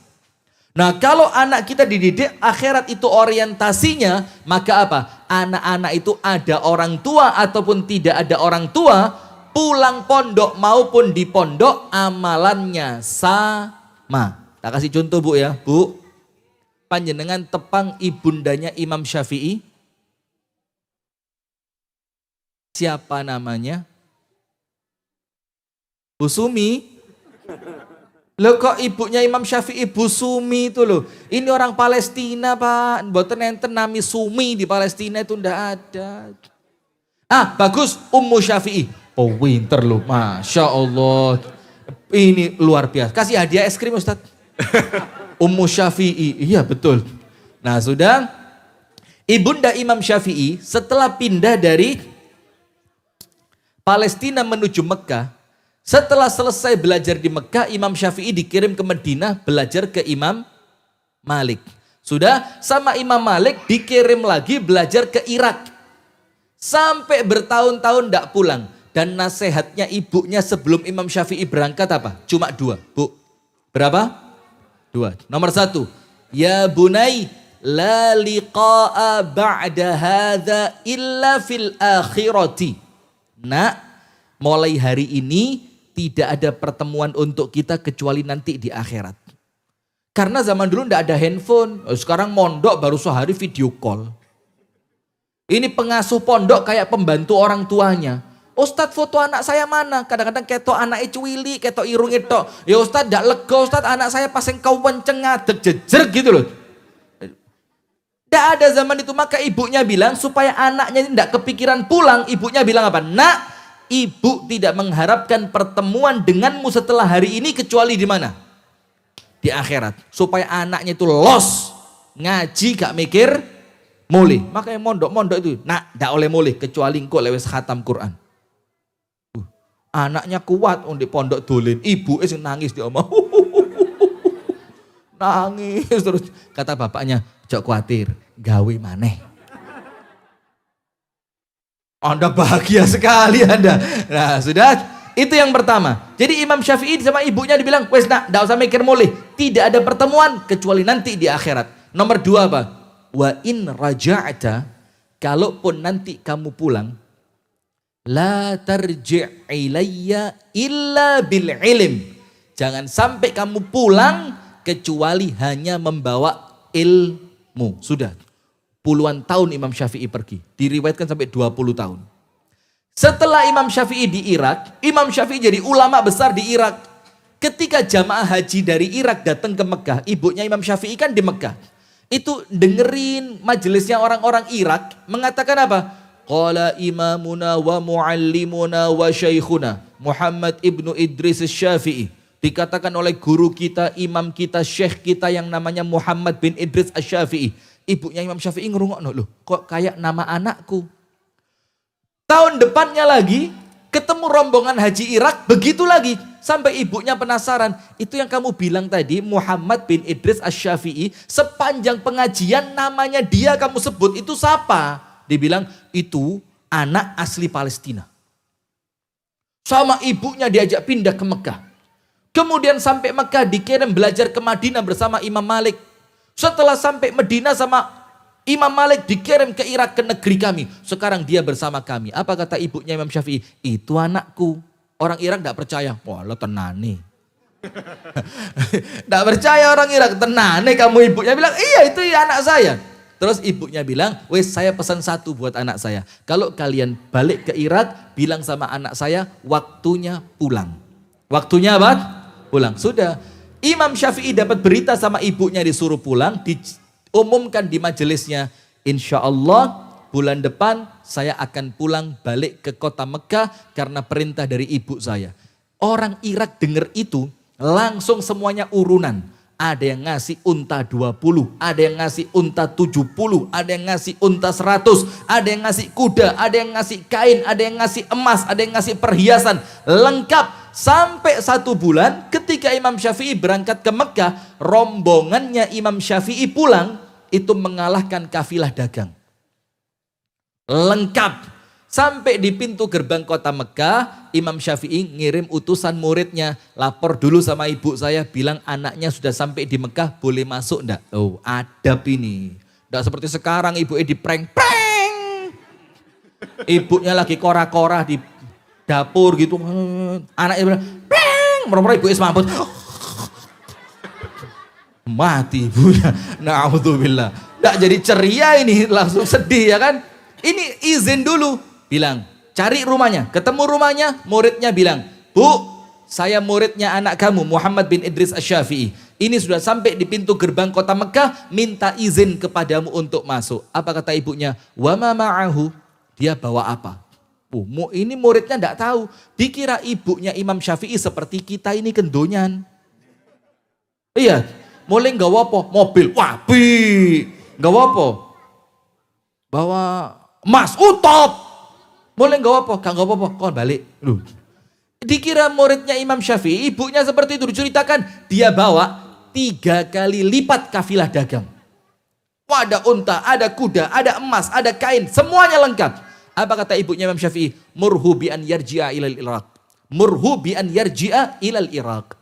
Nah kalau anak kita dididik akhirat itu orientasinya, maka apa? Anak-anak itu ada orang tua ataupun tidak ada orang tua, pulang pondok maupun di pondok amalannya sama. Tak kasih contoh Bu ya, Bu. Panjenengan tepang ibundanya Imam Syafi'i. Siapa namanya? Bu Sumi. Loh kok ibunya Imam Syafi'i Bu Sumi itu loh. Ini orang Palestina Pak. Mboten enten nami Sumi di Palestina itu ndak ada. Ah bagus, Ummu Syafi'i. Oh winter loh, Masya Allah. Ini luar biasa. Kasih hadiah es krim Ustadz. Ummu Syafi'i, iya betul. Nah sudah, ibunda Imam Syafi'i setelah pindah dari Palestina menuju Mekah. Setelah selesai belajar di Mekah, Imam Syafi'i dikirim ke Madinah belajar ke Imam Malik. Sudah sama Imam Malik dikirim lagi belajar ke Irak. Sampai bertahun-tahun tidak pulang. Dan nasihatnya ibunya sebelum Imam Syafi'i berangkat apa? Cuma dua, Bu. Berapa? Dua. Nomor satu. Ya bunai, la liqa'a ba'da hadha illa fil akhirati. Nak, mulai hari ini tidak ada pertemuan untuk kita kecuali nanti di akhirat. Karena zaman dulu tidak ada handphone. Sekarang mondok baru sehari video call. Ini pengasuh pondok kayak pembantu orang tuanya. Ustadz foto anak saya mana? Kadang-kadang ketok anaknya cuwili, ketok irung itu. Ya Ustadz tidak lega Ustadz, anak saya pas engkau wenceng ngadeg jejer gitu loh. Tidak ada zaman itu, maka ibunya bilang supaya anaknya tidak kepikiran pulang. Ibunya bilang apa? Nak, ibu tidak mengharapkan pertemuan denganmu setelah hari ini kecuali di mana? Di akhirat. Supaya anaknya itu los, ngaji gak mikir, mulih. Makanya mondok-mondok itu, nak gak oleh mulih kecuali engkau lewat khatam Quran. Anaknya kuat di pondok dolin, ibu nangis dia omong. Nangis terus. Kata bapaknya, jangan khawatir, gawe maneh. Anda bahagia sekali Anda. Nah sudah, itu yang pertama. Jadi Imam Syafi'i sama ibunya dibilang, wes nak, tidak usah mikir mulih. Tidak ada pertemuan kecuali nanti di akhirat. Nomor dua apa? Wa in raja'ta, kalaupun nanti kamu pulang, la tarji' ilayya illa bil ilm. Jangan sampai kamu pulang kecuali hanya membawa ilmu. Sudah. Puluhan tahun Imam Syafi'i pergi. Diriwayatkan sampai 20 tahun. Setelah Imam Syafi'i di Irak, Imam Syafi'i jadi ulama besar di Irak. Ketika jamaah haji dari Irak datang ke Mekah, ibunya Imam Syafi'i kan di Mekah. Itu dengerin majelisnya orang-orang Irak mengatakan apa? Qala imamuna wa muallimuna wa syaikhuna Muhammad ibnu Idris Asy-Syafi'i. Dikatakan oleh guru kita, imam kita, syekh kita yang namanya Muhammad bin Idris Asy-Syafi'i. Ibunya Imam Syafi'i ngerungokno, loh kok kayak nama anakku. Tahun depannya lagi ketemu rombongan haji Irak, begitu lagi. Sampai ibunya penasaran, itu yang kamu bilang tadi Muhammad bin Idris Asy-Syafi'i, sepanjang pengajian namanya dia kamu sebut, itu siapa? Dibilang itu anak asli Palestina. Sama ibunya diajak pindah ke Mekah. Kemudian sampai Mekah dikirim belajar ke Madinah bersama Imam Malik. Setelah sampai Madinah sama Imam Malik dikirim ke Irak, ke negeri kami. Sekarang dia bersama kami. Apa kata ibunya Imam Syafi'i? Itu anakku. Orang Irak tidak percaya. Wah lo tenane. Tidak percaya orang Irak, tenane kamu. Ibunya bilang, iya itu anak saya. Terus ibunya bilang, wes saya pesan satu buat anak saya. Kalau kalian balik ke Irak, bilang sama anak saya, waktunya pulang. Waktunya apa? Pulang. Sudah. Imam Syafi'i dapat berita sama ibunya disuruh pulang. Diumumkan di majelisnya. Insya Allah bulan depan saya akan pulang balik ke kota Mekah karena perintah dari ibu saya. Orang Irak dengar itu langsung semuanya urunan. Ada yang ngasih unta 20, ada yang ngasih unta 70, ada yang ngasih unta 100, ada yang ngasih kuda, ada yang ngasih kain, ada yang ngasih emas, ada yang ngasih perhiasan. Lengkap. Sampai 1 bulan ketika Imam Syafi'i berangkat ke Mekah, rombongannya Imam Syafi'i pulang, itu mengalahkan kafilah dagang. Lengkap. Sampai di pintu gerbang kota Mekah, Imam Syafi'i ngirim utusan muridnya, lapor dulu sama ibu saya, bilang anaknya sudah sampai di Mekah, boleh masuk enggak? Oh, adab ini. Enggak seperti sekarang ibu di prank. Ibunya lagi kora-kora di dapur gitu. Anaknya bilang, prank. Mereka ibu mampus. Mati ibunya. Na'udzubillah. Enggak jadi ceria ini, langsung sedih ya kan? Ini izin dulu. Bilang, cari rumahnya. Ketemu rumahnya, muridnya bilang, Bu, saya muridnya anak kamu, Muhammad bin Idris Asy-Syafi'i. Ini sudah sampai di pintu gerbang kota Mekah, minta izin kepadamu untuk masuk. Apa kata ibunya? Wa ma ma'ahu. Dia bawa apa? Ini muridnya enggak tahu. Dikira ibunya Imam Syafi'i seperti kita ini kendonyan. Iya, mulai nggawa apa? Mobil. Wapi. Nggawa apa? Bawa emas. Top. Mulai nggak apa, gak apa-apa, kau balik. Loh. Dikira muridnya Imam Syafi'i, ibunya seperti itu diceritakan, dia bawa 3 kali lipat kafilah dagang. Wah, ada unta, ada kuda, ada emas, ada kain, semuanya lengkap. Apa kata ibunya Imam Syafi'i? Murhu bi an yarji'a ilal Iraq. Murhu bi an yarji'a ilal Iraq.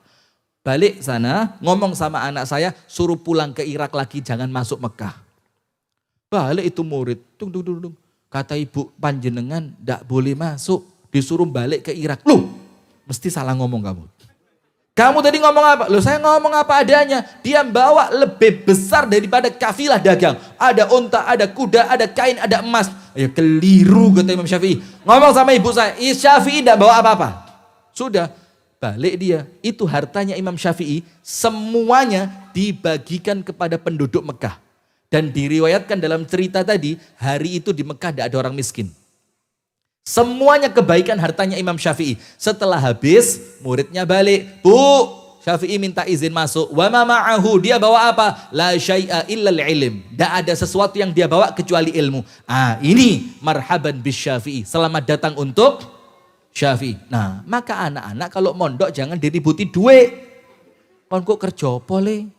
Balik sana, ngomong sama anak saya, suruh pulang ke Irak lagi, jangan masuk Mekah. Balik itu murid, tung. Kata ibu, panjenengan ndak boleh masuk, disuruh balik ke Irak. Loh, mesti salah ngomong kamu. Kamu tadi ngomong apa? Loh, saya ngomong apa adanya. Dia bawa lebih besar daripada kafilah dagang. Ada unta, ada kuda, ada kain, ada emas. Ya keliru kata Imam Syafi'i. Ngomong sama ibu saya, Syafi'i ndak bawa apa-apa. Sudah, balik dia. Itu hartanya Imam Syafi'i, semuanya dibagikan kepada penduduk Mekah. Dan diriwayatkan dalam cerita tadi, hari itu di Mekah tidak ada orang miskin. Semuanya kebaikan hartanya Imam Syafi'i. Setelah habis, muridnya balik. Bu, Syafi'i minta izin masuk. Wa ma ma'ahu, dia bawa apa? La syai'a illal ilm. Tidak ada sesuatu yang dia bawa kecuali ilmu. Ini marhaban bis Syafi'i. Selamat datang untuk Syafi'i. Nah, maka anak-anak kalau mondok jangan diributi duit. Kon kok kerja apa le?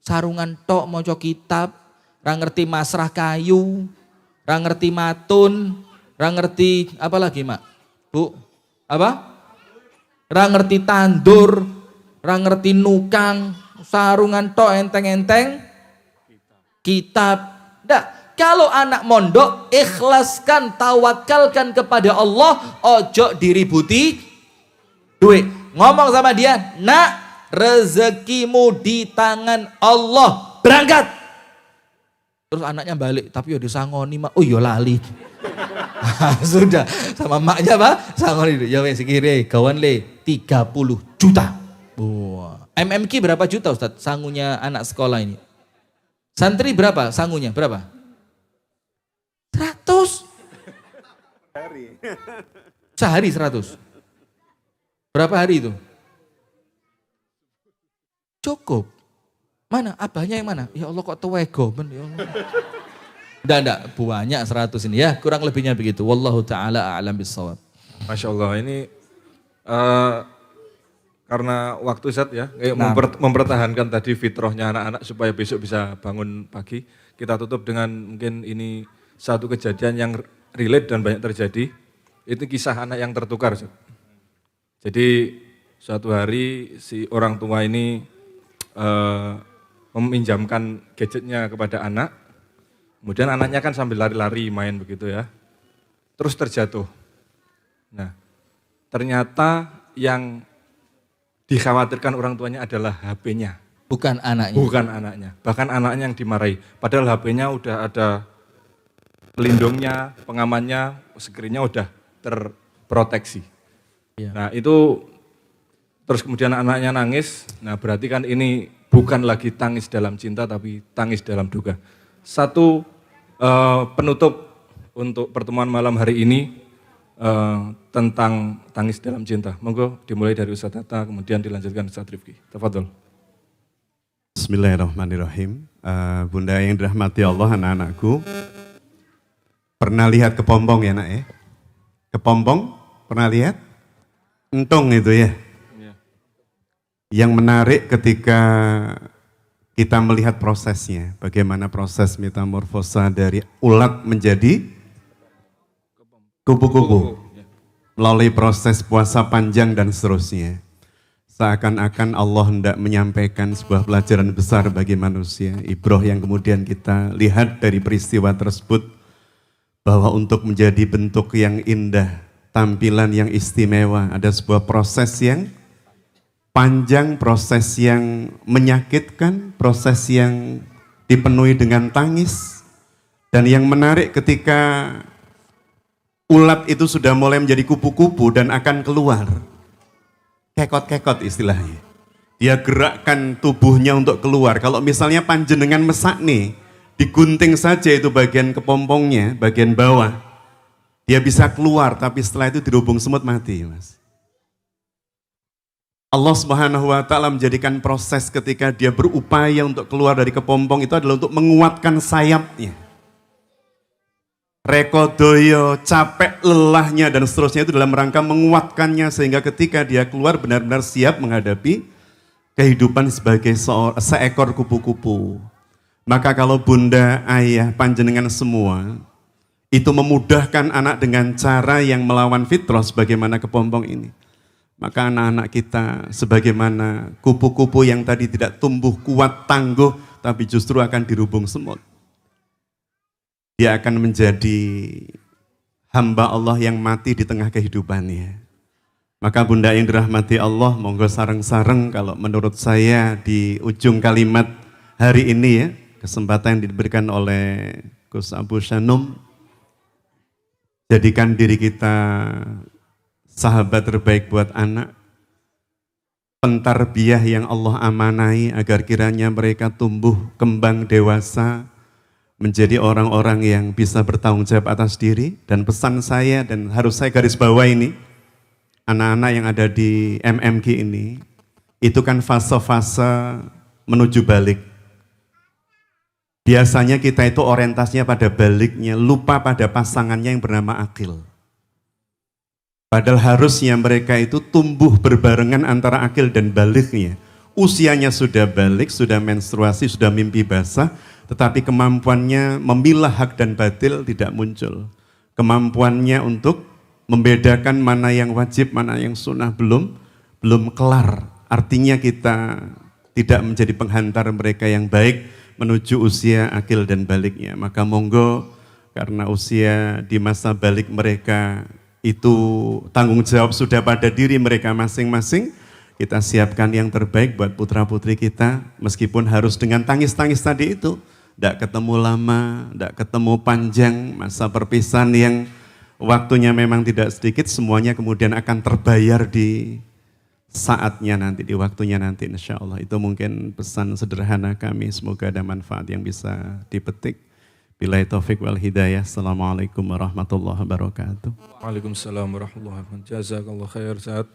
Sarungan tok maca kitab. Ra ngerti masrah kayu, ra ngerti matun, ra ngerti apa lagi mak? Bu, apa? Ra ngerti tandur, ra ngerti nukang, sarungan tok enteng-enteng, kitab. Ndak, kalau anak mondok ikhlaskan, tawakalkan kepada Allah, ojo diributi duit. Ngomong sama dia, nak, rezekimu di tangan Allah, berangkat. Terus anaknya balik, tapi ya disangoni mak, oh ya lali. Sudah, sama maknya pak, sangoni. Ya wes kiri, kawan le, 30 juta. Wah. MMQ berapa juta Ustadz, sangunya anak sekolah ini? Santri berapa sangunya, berapa? 100. Sehari 100. Berapa hari itu? Cukup. Mana? Abahnya yang mana? Ya Allah kok tuwego men ya Allah. Enggak, banyak 100 ini ya, kurang lebihnya begitu. Wallahu taala a'lam bissawab. Masya Allah, ini karena waktu Ustaz ya, Nah. mempertahankan tadi fitrahnya anak-anak supaya besok bisa bangun pagi. Kita tutup dengan mungkin ini satu kejadian yang relate dan banyak terjadi. Itu kisah anak yang tertukar Ustaz. Jadi suatu hari si orang tua ini meminjamkan gadgetnya kepada anak, kemudian anaknya kan sambil lari-lari main begitu ya, terus terjatuh. Nah, ternyata yang dikhawatirkan orang tuanya adalah HP-nya. Bukan anaknya. Bukan anaknya, bahkan anaknya yang dimarahi. Padahal HP-nya udah ada pelindungnya, pengamannya, screen-nya udah terproteksi. Iya. Nah itu, terus kemudian anaknya nangis, nah berarti kan ini bukan lagi tangis dalam cinta, tapi tangis dalam duka. Satu penutup untuk pertemuan malam hari ini tentang tangis dalam cinta. Monggo dimulai dari Ustaz Hatta, kemudian dilanjutkan Ustaz Rifki. Tafadhol. Bismillahirrahmanirrahim. Bunda yang dirahmati Allah, anak-anakku. Pernah lihat kepompong ya nak ya? Kepompong, pernah lihat? Entong itu ya. Yang menarik ketika kita melihat prosesnya, bagaimana proses metamorfosa dari ulat menjadi kupu-kupu, melalui proses puasa panjang dan seterusnya. Seakan-akan Allah hendak menyampaikan sebuah pelajaran besar bagi manusia, ibrah yang kemudian kita lihat dari peristiwa tersebut, bahwa untuk menjadi bentuk yang indah, tampilan yang istimewa, ada sebuah proses yang panjang, proses yang menyakitkan, proses yang dipenuhi dengan tangis. Dan yang menarik ketika ulat itu sudah mulai menjadi kupu-kupu dan akan keluar, kekot-kekot istilahnya. Dia gerakkan tubuhnya untuk keluar. Kalau misalnya panjenengan mesak nih, digunting saja itu bagian kepompongnya, bagian bawah, dia bisa keluar, tapi setelah itu dirubung semut mati, Mas. Allah Subhanahu wa taala menjadikan proses ketika dia berupaya untuk keluar dari kepompong itu adalah untuk menguatkan sayapnya. Rekodoyo, capek, lelahnya dan seterusnya itu dalam rangka menguatkannya sehingga ketika dia keluar benar-benar siap menghadapi kehidupan sebagai seekor kupu-kupu. Maka kalau bunda, ayah, panjenengan semua itu memudahkan anak dengan cara yang melawan fitrah sebagaimana kepompong ini, maka anak-anak kita sebagaimana kupu-kupu yang tadi tidak tumbuh kuat, tangguh, tapi justru akan dirubung semut. Dia akan menjadi hamba Allah yang mati di tengah kehidupannya. Maka bunda yang dirahmati Allah, monggo sareng-sareng kalau menurut saya di ujung kalimat hari ini ya, kesempatan yang diberikan oleh Gus Abu Shanum, jadikan diri kita sahabat terbaik buat anak, pentarbiyah yang Allah amanai agar kiranya mereka tumbuh, kembang, dewasa, menjadi orang-orang yang bisa bertanggung jawab atas diri. Dan pesan saya, dan harus saya garis bawah ini, anak-anak yang ada di MMG ini, itu kan fase-fase menuju balik. Biasanya kita itu orientasinya pada baliknya, lupa pada pasangannya yang bernama akil. Padahal harusnya mereka itu tumbuh berbarengan antara akil dan baliknya. Usianya sudah balik, sudah menstruasi, sudah mimpi basah, tetapi kemampuannya memilah hak dan batil tidak muncul. Kemampuannya untuk membedakan mana yang wajib, mana yang sunnah belum kelar. Artinya kita tidak menjadi penghantar mereka yang baik menuju usia akil dan baliknya. Maka monggo, karena usia di masa balik mereka itu tanggung jawab sudah pada diri mereka masing-masing, kita siapkan yang terbaik buat putra-putri kita, meskipun harus dengan tangis-tangis tadi itu. Tidak ketemu lama, tidak ketemu panjang, masa perpisahan yang waktunya memang tidak sedikit, semuanya kemudian akan terbayar di saatnya nanti, di waktunya nanti insya Allah. Itu mungkin pesan sederhana kami, semoga ada manfaat yang bisa dipetik. Billahi taufik wal hidayah. Assalamualaikum warahmatullahi wabarakatuh. Waalaikumsalam warahmatullahi wabarakatuh. Jazakallah khair Ustaz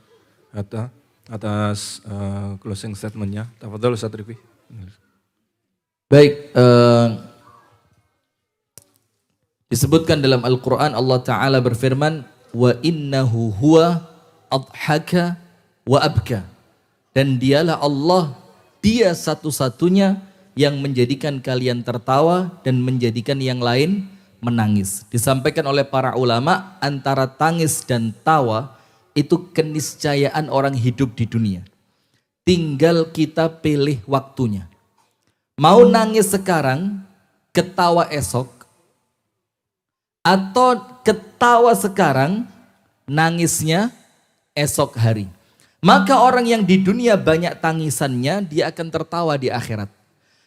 Hatta atas closing statementnya. Tafadhol Ustaz Rifki. Baik, disebutkan dalam Al-Quran Allah Ta'ala berfirman, wa innahu huwa adhaka wa abka. Dan dialah Allah, dia satu-satunya yang menjadikan kalian tertawa dan menjadikan yang lain menangis. Disampaikan oleh para ulama, antara tangis dan tawa itu keniscayaan orang hidup di dunia. Tinggal kita pilih waktunya. Mau nangis sekarang, ketawa esok, atau ketawa sekarang, nangisnya esok hari. Maka orang yang di dunia banyak tangisannya, dia akan tertawa di akhirat.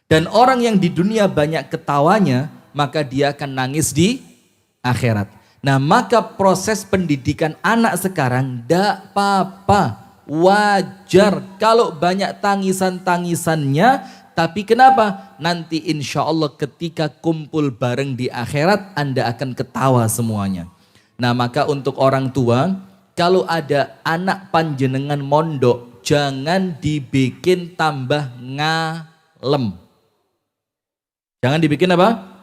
Dan orang yang di dunia banyak ketawanya, maka dia akan nangis di akhirat. Nah, maka proses pendidikan anak sekarang tidak apa-apa, wajar kalau banyak tangisan-tangisannya. Tapi kenapa? Nanti insya Allah ketika kumpul bareng di akhirat, Anda akan ketawa semuanya. Nah, maka untuk orang tua, kalau ada anak panjenengan mondok, jangan dibikin tambah ngalem. Jangan dibikin apa?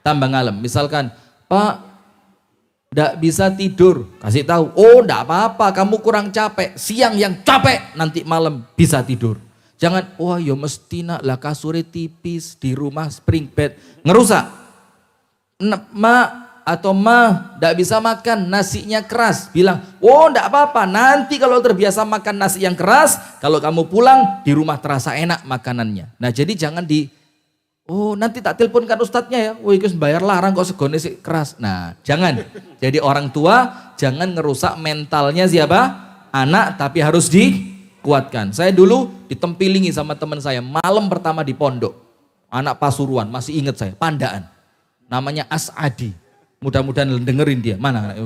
Tambah ngalem. Misalkan, Pak, tidak bisa tidur. Kasih tahu, oh tidak apa-apa, kamu kurang capek. Siang yang capek, nanti malam bisa tidur. Jangan, wah ya mesti nak lah kasurnya tipis, di rumah spring bed. Ngerusak. Mak atau mah tidak bisa makan, nasinya keras. Bilang, oh tidak apa-apa, nanti kalau terbiasa makan nasi yang keras, kalau kamu pulang di rumah terasa enak makanannya. Nah jadi jangan oh nanti tak teleponkan ustadznya ya, wih guys bayar larang kok segone sih keras. Nah jangan, jadi orang tua jangan ngerusak mentalnya siapa? Anak, tapi harus dikuatkan. Saya dulu ditempilingi sama teman saya, malam pertama di pondok, anak Pasuruan, masih ingat saya, Pandaan. Namanya As'adi, mudah-mudahan dengerin dia. Mana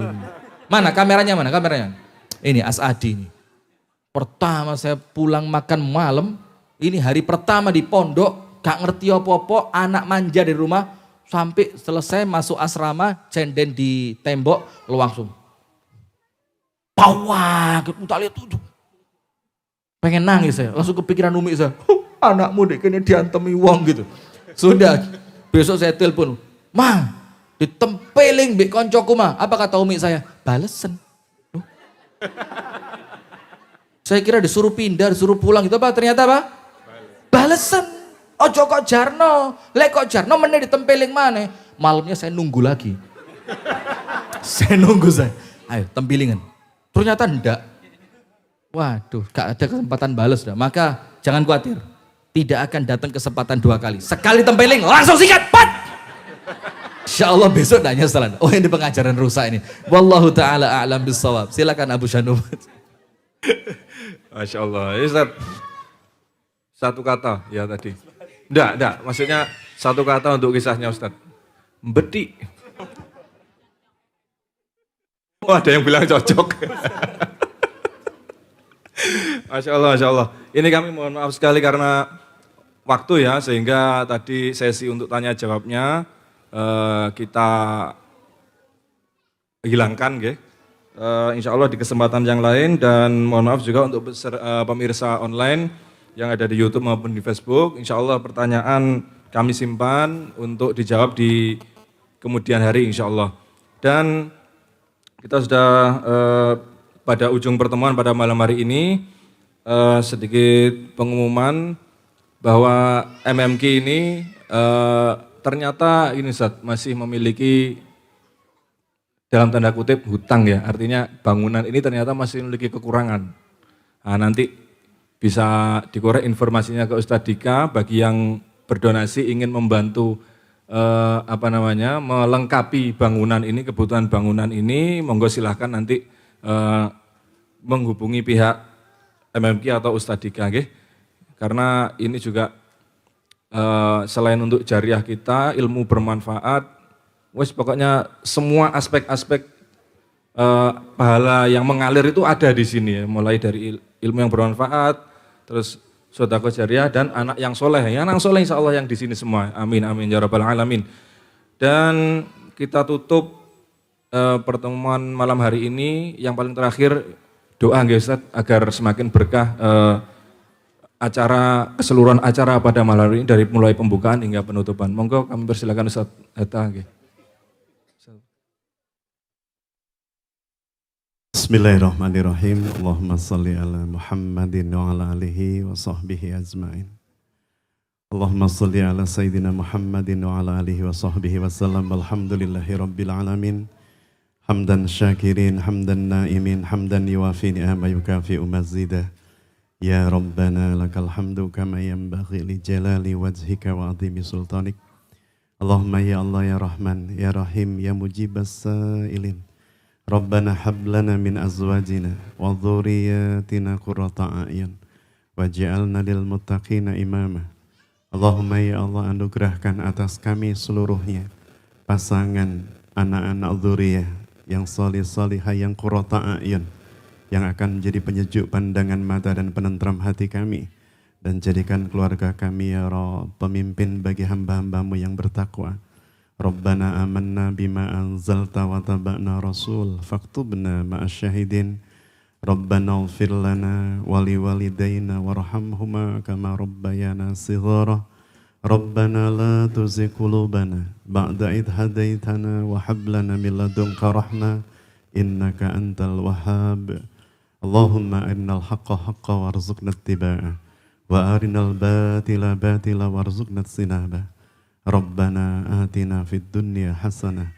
kameranya, mana kameranya? Ini As'adi ini. Pertama saya pulang makan malam, ini hari pertama di pondok, gak ngerti apa-apa, anak manja di rumah, sampai selesai masuk asrama, cenden di tembok, lo langsung pawah, tak lihat tuh. Pengen nangis saya, langsung kepikiran umi saya, anakmu deh kayaknya diantemi wong gitu. Sudah, besok saya telepon, ma, ditempeling bik koncoku ma, apa kata umi saya? Balesen. Saya kira disuruh pindah, disuruh pulang gitu apa, ternyata apa? Balesen. Ojo kok Jarno, lek kok Jarno meneh ditempeling mana? Malamnya saya nunggu lagi. Saya nunggu saya. Ayo tempilingan. Ternyata enggak. Waduh, gak ada kesempatan balas dah. Maka jangan khawatir. Tidak akan datang kesempatan 2 kali. Sekali tempeling langsung sikat, pat. Insya Allah besok dah nyesalan. Oh ini pengajaran rusak ini. Wallahu ta'ala a'lam bissawab. Silakan Abu Shanum. Masya Allah. Ustaz, satu kata ya tadi. Enggak, maksudnya satu kata untuk kisahnya Ustaz. Mbeti. Oh ada yang bilang cocok. Masya Allah. Ini kami mohon maaf sekali karena waktu ya, sehingga tadi sesi untuk tanya jawabnya kita hilangkan. Insya Allah di kesempatan yang lain, dan mohon maaf juga untuk pemirsa online yang ada di YouTube maupun di Facebook. Insya Allah pertanyaan kami simpan untuk dijawab di kemudian hari insya Allah. Dan kita sudah pada ujung pertemuan pada malam hari ini, sedikit pengumuman bahwa MMQ ini ternyata ini Ustaz, masih memiliki dalam tanda kutip hutang ya, artinya bangunan ini ternyata masih memiliki kekurangan. Nah, nanti bisa dikorek informasinya ke Ustadz Dika bagi yang berdonasi ingin membantu melengkapi bangunan ini, kebutuhan bangunan ini, monggo silahkan nanti menghubungi pihak MMQ atau Ustadz Dika, karena ini juga selain untuk jariah kita, ilmu bermanfaat, pokoknya semua aspek-aspek pahala yang mengalir itu ada di sini ya, mulai dari ilmu yang bermanfaat, terus sedekah jariah dan anak yang soleh. Anak soleh insya Allah yang di sini semua. Amin amin ya rabbal alamin. Dan kita tutup pertemuan malam hari ini yang paling terakhir doa nggih Ustaz agar semakin berkah acara keseluruhan acara pada malam hari ini dari mulai pembukaan hingga penutupan. Monggo kami persilakan Ustaz Hatta nggih. Bismillahirrahmanirrahim. Allahumma salli ala Muhammadin wa ala alihi wa sahbihi ajma'in. Allahumma salli ala Sayyidina Muhammadin wa ala alihi wa sahbihi wa sallam. Alhamdulillahi rabbil alamin. Hamdan syakirin, hamdan naimin, hamdan yuafi ni'ama yukafi'u mazidah. Ya Rabbana lakal hamdu kama yanbaghi li jalali wajhika wa azimi sultanik. Allahumma ya Allah ya Rahman, ya Rahim, ya mujibas sa'ilin. Rabbana hablana min azwajina wa dhurriyyatina qurrata a'yun waj'alna lil muttaqina imama. Allahumma ya Allah anugerahkan atas kami seluruhnya pasangan anak-anak dzurriyyah yang salih-salihah yang qurrata a'yun yang akan menjadi penyejuk pandangan mata dan penentram hati kami, dan jadikan keluarga kami ya Rabb pemimpin bagi hamba-hambamu yang bertakwa. Rabbana amanna bima anzalta wa taba'na rasul faktubna ma'asyahidin. Rabbana ighfir lana wa liwalidayna warhamhuma kama rabbayana shighara. Rabbana la tuzigh qulubana ba'da idh hadaitana wa hab lana min ladunka rahmah innaka antal wahhab. Allahumma arinal haqqa haqqa warzuqna ittiba'ah wa arinal batila batila warzuqna ijtinabah. Rabbana atina fid dunya hasanah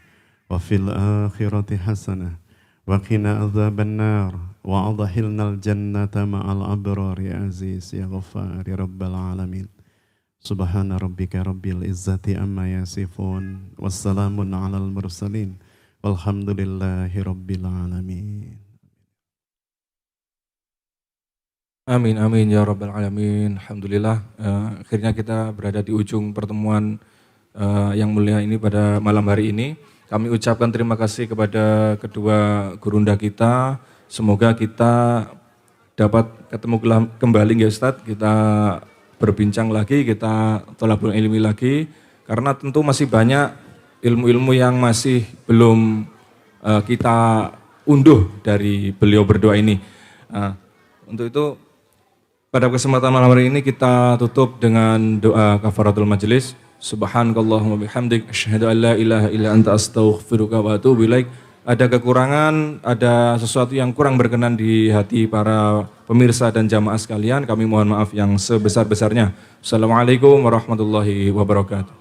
wa fil akhirati hasanah wa qina adzabannar wa adkhilnal jannata ma'al abrar ya aziz ya ghaffar ya rabbal alamin. Subhana rabbika rabbil izzati amma yasifun wassalamun alal mursalin walhamdulillahi rabbil alamin. Amin amin ya rabbal alamin. Alhamdulillah akhirnya kita berada di ujung pertemuan yang mulia ini pada malam hari ini. Kami ucapkan terima kasih kepada kedua gurunda kita. Semoga kita dapat ketemu kembali ya Ustaz. Kita berbincang lagi, kita thalabul ilmi lagi. Karena tentu masih banyak ilmu-ilmu yang masih belum kita unduh dari beliau berdua ini. Untuk itu pada kesempatan malam hari ini kita tutup dengan doa kafaratul majelis. Subhanakallahumma bihamdik asyhadu an la ilaha illa anta astaghfiruka wa atubu ilaik. Ada kekurangan, ada sesuatu yang kurang berkenan di hati para pemirsa dan jamaah sekalian, kami mohon maaf yang sebesar-besarnya. Assalamualaikum warahmatullahi wabarakatuh.